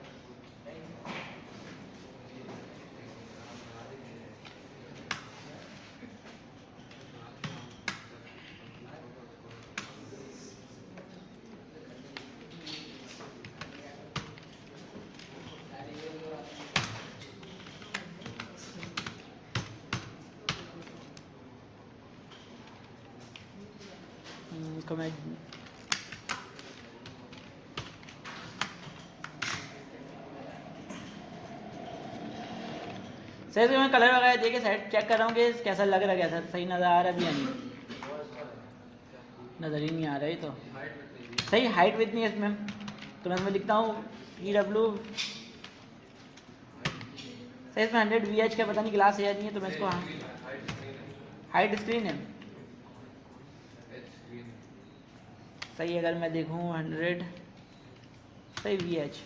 B: नहीं।
A: इसको मैं सही से मैं कलर वगैरह देके सेट चेक कर रहा हूँ कि कैसा लग रहा है, कैसा सही नज़र आ रहा है अभी या नहीं। नज़र ही नहीं आ रहा है तो सही। हाइट विथ नहीं है इसमें, तो मैं इसमें लिखता हूँ PW। सही, इसमें 100 VH का पता नहीं ग्लास है या नहीं है, तो मैं इसको हाइट स्क्रीन है। सही, अगर मैं देखूँ 100 सही VH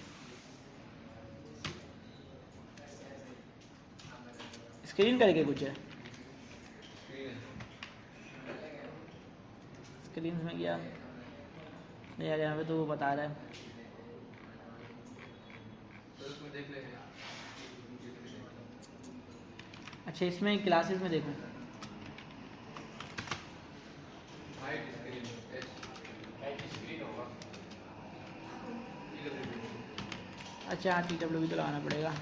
A: स्क्रीन करके कुछ है। स्क्रीन में गया नहीं यार, यहाँ पे तो वो बता रहा है। अच्छा, इसमें क्लासेस में देखूँ।
B: एच स्क्रीन होगा।
A: अच्छा हाँ, TW भी तो लगाना पड़ेगा।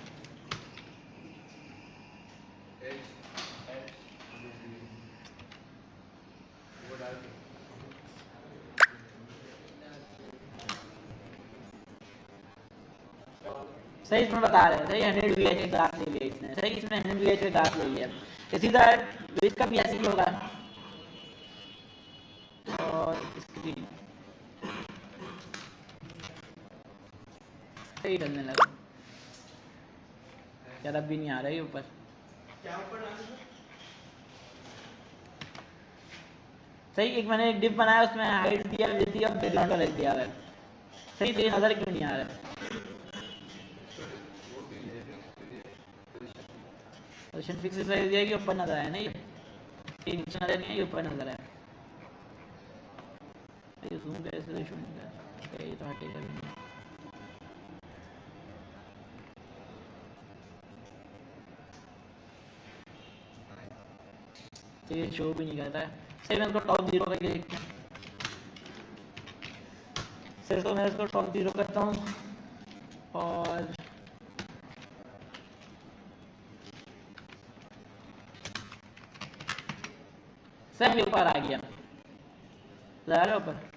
A: सही, इसमें बता रहे हैं सही 100 VH का ग्लास ले लिया इसने। सही, इसमें 100 VH का ग्लास ले लिया। इसी तरह विथ का भी ऐसे ही होगा। और स्क्रीन सही डलने लगा यार, अब भी नहीं आ रहा है ऊपर। सही, एक मैंने एक डिप बनाया, उसमें हाइट दिया, विड्थ दिया, बैकग्राउंड कलर दिया है। सही, तो ये नज़र क्यों नहीं आ रहा है। पोजीशन फिक्स इसलिए दिया कि ऊपर नज़र आया ना, ये नीचे नज़र नहीं है, ये ऊपर नज़र आया। ये जूम कैसे शो नहीं कर, ये तो हटेगा भी नहीं। तो ये शो भी नहीं कर रहा है। सही, मैं इसको टॉप 0 करके देखते हैं। सही, तो मैं इसको टॉप 0 करता हूँ और सब ऊपर आ गया। लगा रहे ऊपर।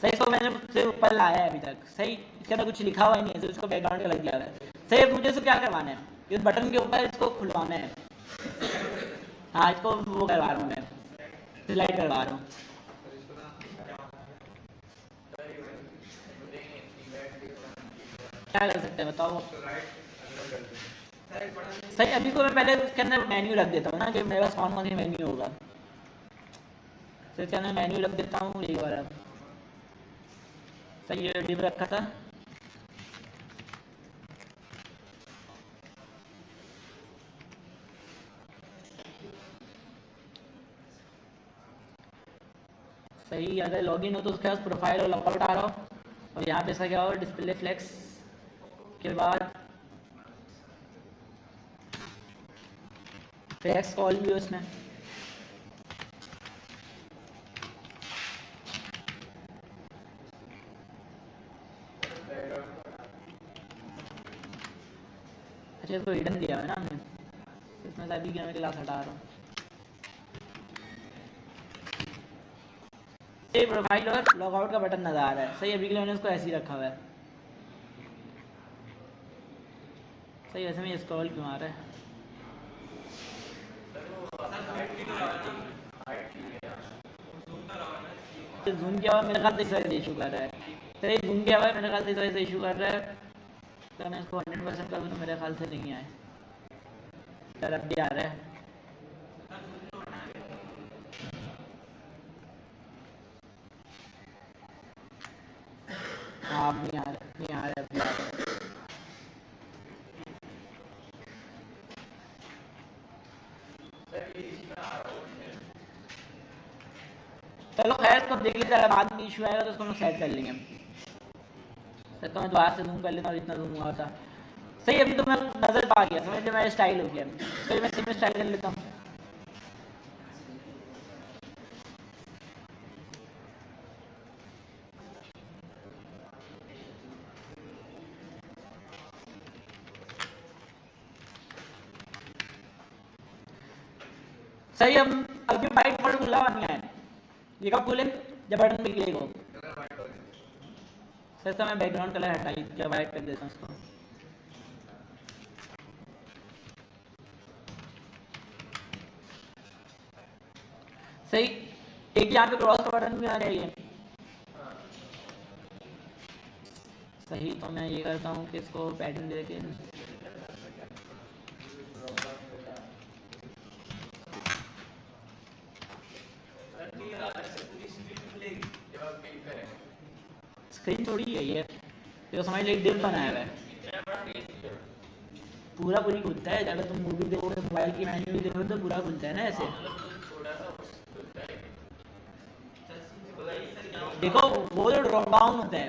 A: सही, इसको मैंने उससे ऊपर लाया है अभी तक। सही, इसके अंदर कुछ लिखा हुआ ही नहीं है, सिर्फ इसको बैकग्राउंड का लग दिया हुआ है। सही, अब मुझे इसको क्या करवाना है, इस बटन के ऊपर इसको खुलवाना है। हाँ, इसको वो करवा रहा हूँ मैं, स्लाइड करवा रहा हूँ। क्या कर सकते हैं बताओ। सही, अभी को मैं पहले उसके अंदर मेन्यू रख देता हूँ ना, कि मेरे पास कौन कौन सी मेन्यू होगा। तो इसके अंदर मेन्यू रख देता हूँ यही वाला। सही, ये डिव रखा था। सही, अगर लॉगिन हो तो उसके पास प्रोफाइल और लॉगआउट आ रहा हो, और यहाँ पे ऐसा क्या हो, डिस्प्ले फ्लेक्स के बाद फ्लेक्स कॉल भी हो उसमें। अच्छा, इसको हिडन दिया है ना हमने, इसमें से अभी मैं क्लास हटा रहा हूँ। सही प्रोफाइल और लॉगआउट का बटन नजर आ रहा है। सही अभी के लिए मैंने उसको ऐसे ही रखा हुआ है। सही वैसे में स्क्रॉल क्यों आ रहा है? जूम किया हुआ मेरे ख्याल से इस वजह से इशू कर रहा है। सही जूम किया हुआ है मेरे ख्याल से इस वजह से इशू कर रहा है। तो मैं इसको 100% करूँ तो मेरे ख्याल से नहीं आए। सर अब भी आ रहा है। हाँ अब नहीं आ रहा, नहीं आ रहा, अभी आ रहा है। चलो खैर इसको देख लीजिए, अगर बाद में इशू आएगा तो उसको हम सेट कर लेंगे। सर तो मैं दोबारा से जूम कर लेता हूँ, इतना जूम हुआ था। सही अभी तो मैं नज़र पा गया, समझ लीजिए मेरा स्टाइल हो गया। फिर मैं सिम स्टाइल कर लेता हूँ। सही अब अभी वाइट बोर्ड खुला हुआ नहीं है। ये कब खुले? जब बटन पे क्लिक हो। सर तो मैं बैकग्राउंड कलर हटाई या वाइट कर देता हूँ उसको। सही एक यहाँ पे क्रॉस का बटन भी आ रहा है। सही तो मैं ये करता हूँ कि इसको पैटर्न दे के स्क्रीन थोड़ी है ये, तो समझ लो एक दिल बनाया हुआ है। पूरा पूरी खुलता है, अगर तुम मूवी देखोगे मोबाइल की मेन्यू भी देखोगे तो पूरा खुलता है ना ऐसे। देखो वो जो ड्रॉप डाउन होता है,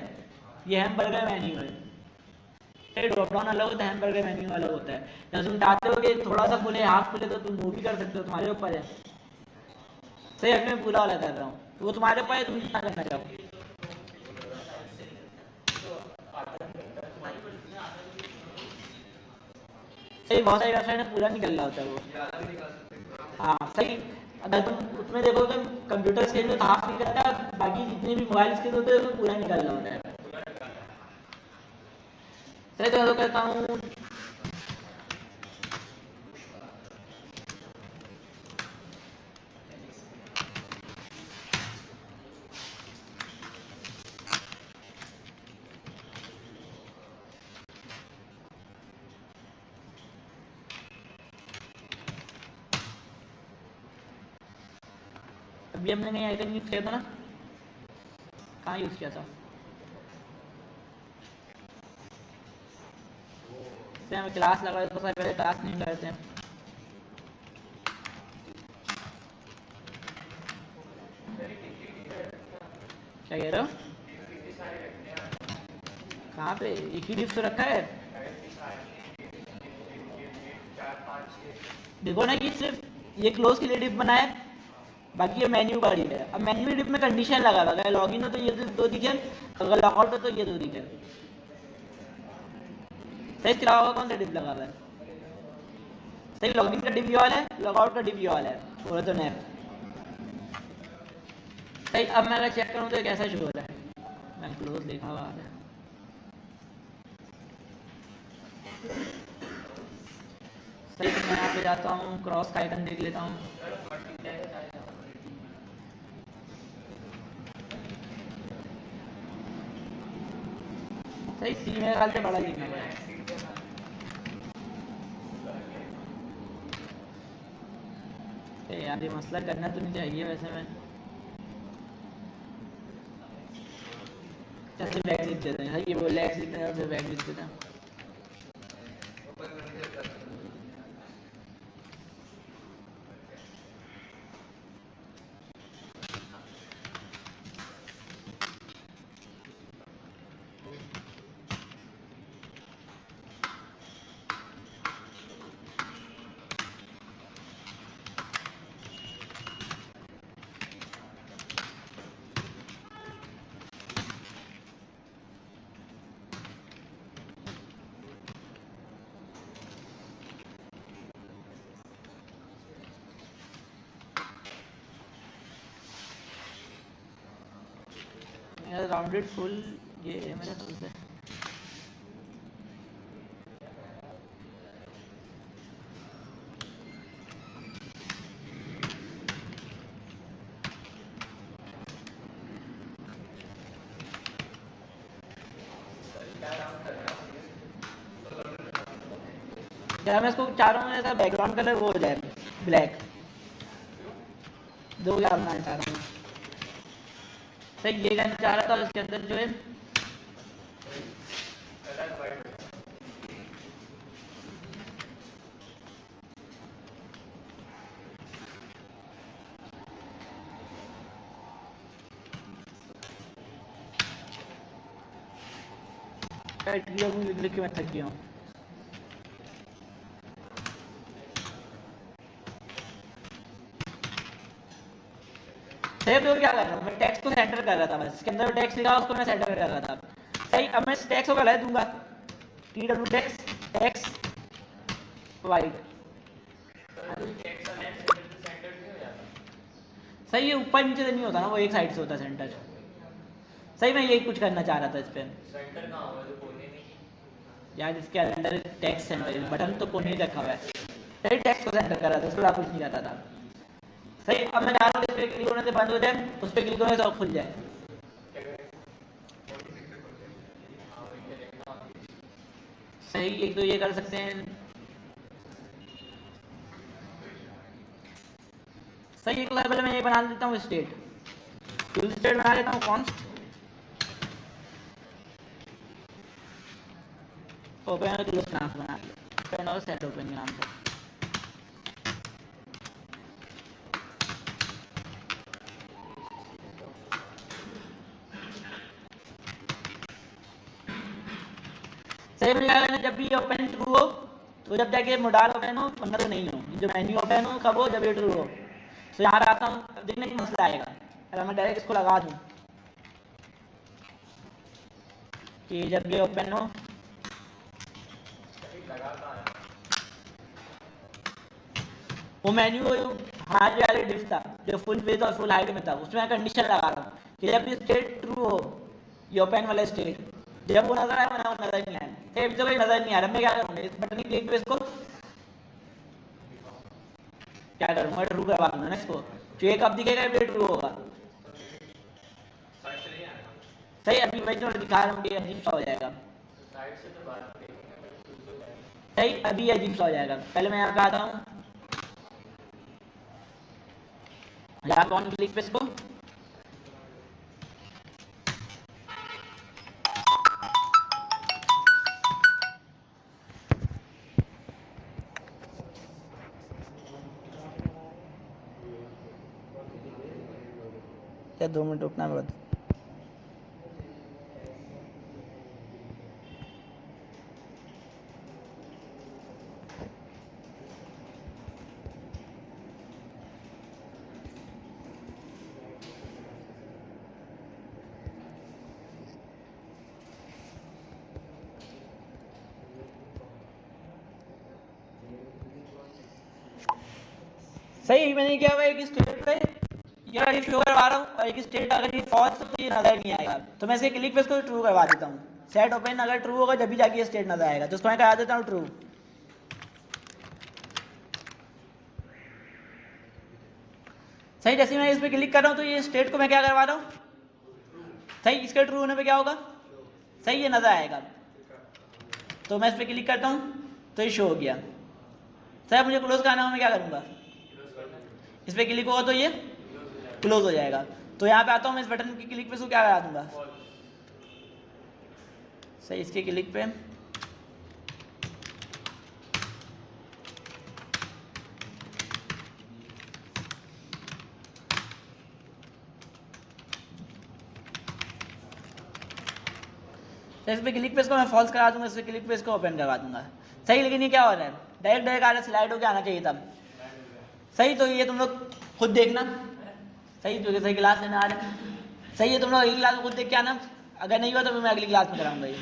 A: ये हैमबर्गर मेन्यू है। ड्रॉप डाउन अलग होता है, हैमबर्गर मेन्यू अलग होता है। जब तुम चाहते हो कि थोड़ा सा खुले, हाफ खुले, तो तुम वो भी कर सकते हो, तुम्हारे ऊपर है। सही अभी मैं पूरा वाला कर रहा हूँ, वो तुम्हारे ऊपर है, तुम कितना करना चाहो। सही बहुत सारी वेबसाइट में पूरा निकल रहा होता है वो। हाँ सही, अगर तुम उसमें देखोगे कंप्यूटर स्क्रीन में तो हाफ निकलता है, बाकी जितने भी मोबाइल स्क्रीन होते हैं उसमें पूरा निकल रहा होता है। सही तो कहता हूँ अभी हमने कहीं आइकन यूज किया था ना, कहाँ यूज किया था? हमें क्लास लगा, तो सबसे पहले क्लास नहीं करते हैं। क्या कह रहे हो? कहाँ पे? एक ही डिफ तो रखा है। देखो ना कि सिर्फ ये क्लोज के लिए डिफ बनाया है, बाकी ये मेन्यू का डिफ है। अब मेन्यू डिफ में कंडीशन लगा हुआ है, लॉगिन हो तो ये दो दिखे, अगर लॉगआउट हो तो ये दो दिखे। सही के अलावा कौन सा डिफ लगा हुआ है? सही लॉगिन का डिफ ये वाला है, लॉगआउट का डिफ ये वाला है, बोलो तो नैप। सही अब मैं अगर चेक करूँ तो कैसा शो हो रहा है? मैं क्लोज देखा हुआ है। सही तो मैं यहाँ पे जाता हूँ, क्रॉस का आइकन देख लेता हूँ। सही सी मेरे ख्याल से बड़ा लिखना है। यार ये मसला करना तो नहीं चाहिए वैसे। मैं जैसे बैग लिख देते हैं, ये बोले एक्स लिखते हैं, बैग लिख देते हैं। राउंडेड फुल ये है मेरे ख्याल से। क्या मैं इसको चारों में ऐसा बैकग्राउंड कलर वो हो जाए ब्लैक, दो क्या बनाना चाह रहा हूँ। सही ये करना चाह रहा था, इसके अंदर जो है लिख के मैं थक गया हूँ। सही तो क्या कर रहा हूँ मैं, टेक्स्ट को सेंटर कर रहा था बस, इसके अंदर टेक्स्ट लिखा उसको मैं सेंटर कर रहा था। सही अब मैं इस टेक्स्ट को गला दूंगा, TW टेक्स्ट टेक्स्ट वाइट। सही ये ऊपर नीचे से नहीं होता ना, वो एक साइड से होता है सेंटर। सही मैं यही कुछ करना चाह रहा था इस पे।
B: सेंटर कहाँ हुआ जो कोने में
A: यार इसके अंदर टेक्स्ट सेंटर बटन तो कोने ही रखा हुआ है। सही टेक्स्ट को सेंटर कर रहा था, उसके बाद कुछ नहीं करता था। सही अब मैं चाह रहा हूँ इस पे क्लिक होने से बंद हो जाए, उस पर क्लिक होने से खुल जाए। सही एक तो ये कर सकते हैं। सही एक लेवल में ये बना देता हूँ स्टेट, टूल स्टेट बना लेता हूँ कौन ओपन और क्लोज नाम से बना लिया, ओपन और सेट ओपन के नाम से। सही में क्या करना, जब भी ओपन ट्रू हो तो जब जाके मोडाल ओपन हो वरना तो नहीं हो, जो मेन्यू ओपन हो कब हो जब ये ट्रू हो। तो यहाँ आता हूँ देखने की मसला आएगा, अगर मैं डायरेक्ट इसको लगा दूँ कि जब ये ओपन हो वो मेन्यू हार्ड वाले डिफ था जो फुल विड्थ और फुल हाइट में था, उसमें मैं कंडीशन लगा रहा हूँ कि जब ये स्टेट ट्रू हो ये ओपन वाला स्टेट, जब वो नजर आए वरना वो नजर नहीं आए। जब ये नजर नहीं आ रहा मैं क्या करूँगा, इस बटन की क्लिक पे इसको क्या करूँगा ट्रू करवा दूंगा ना इसको, तो ये कब दिखेगा जब ये ट्रू होगा। सही अभी वही तो दिखा रहा हूँ कि अजीब सा हो जाएगा। सही अभी अजीब सा हो जाएगा, पहले मैं यहाँ पे आता हूँ, यहाँ पे ऑन क्लिक पे इसको क्या 2 मिनट रुकना है बस। सही मैंने क्या हुआ एक स्टेट पे ये शो करवा रहा हूँ और एक स्टेट अगर ये फॉल्स तो ये नजर नहीं आएगा, तो मैं इसके क्लिक पे इसको ट्रू करवा देता हूँ। सेट ओपन अगर ट्रू होगा जब भी जाके ये स्टेट नजर आएगा, तो उसको मैं करा देता हूँ ट्रू। सही जैसे मैं इस पर क्लिक कर रहा हूँ तो ये स्टेट को मैं क्या करवा रहा हूँ, सही इसके ट्रू होने पे क्या होगा, सही ये नजर आएगा। तो मैं इस पर क्लिक करता हूँ तो ये शो हो गया। सही मुझे क्लोज करना हो मैं क्या करूँगा, इस पर क्लिक होगा तो ये क्लोज हो जाएगा। तो यहाँ पे आता हूँ मैं इस बटन की क्लिक पे इसको क्या करा दूंगा, सही इसके क्लिक पे तो इस पे क्लिक पे इसको मैं फॉल्स करा दूंगा, इस पे क्लिक पे इसको ओपन करवा दूंगा। सही लेकिन ये क्या हो रहा है, डायरेक्ट डायरेक्ट आ रहा है, स्लाइड होकर आना चाहिए तब। सही तो ये तुम लोग खुद देखना, सही तो सही क्लास लेने आ रहे हैं, सही है तुम लोग अगली क्लास में खुद देख के आना, अगर नहीं हुआ तो मैं अगली क्लास में कराऊंगा ये।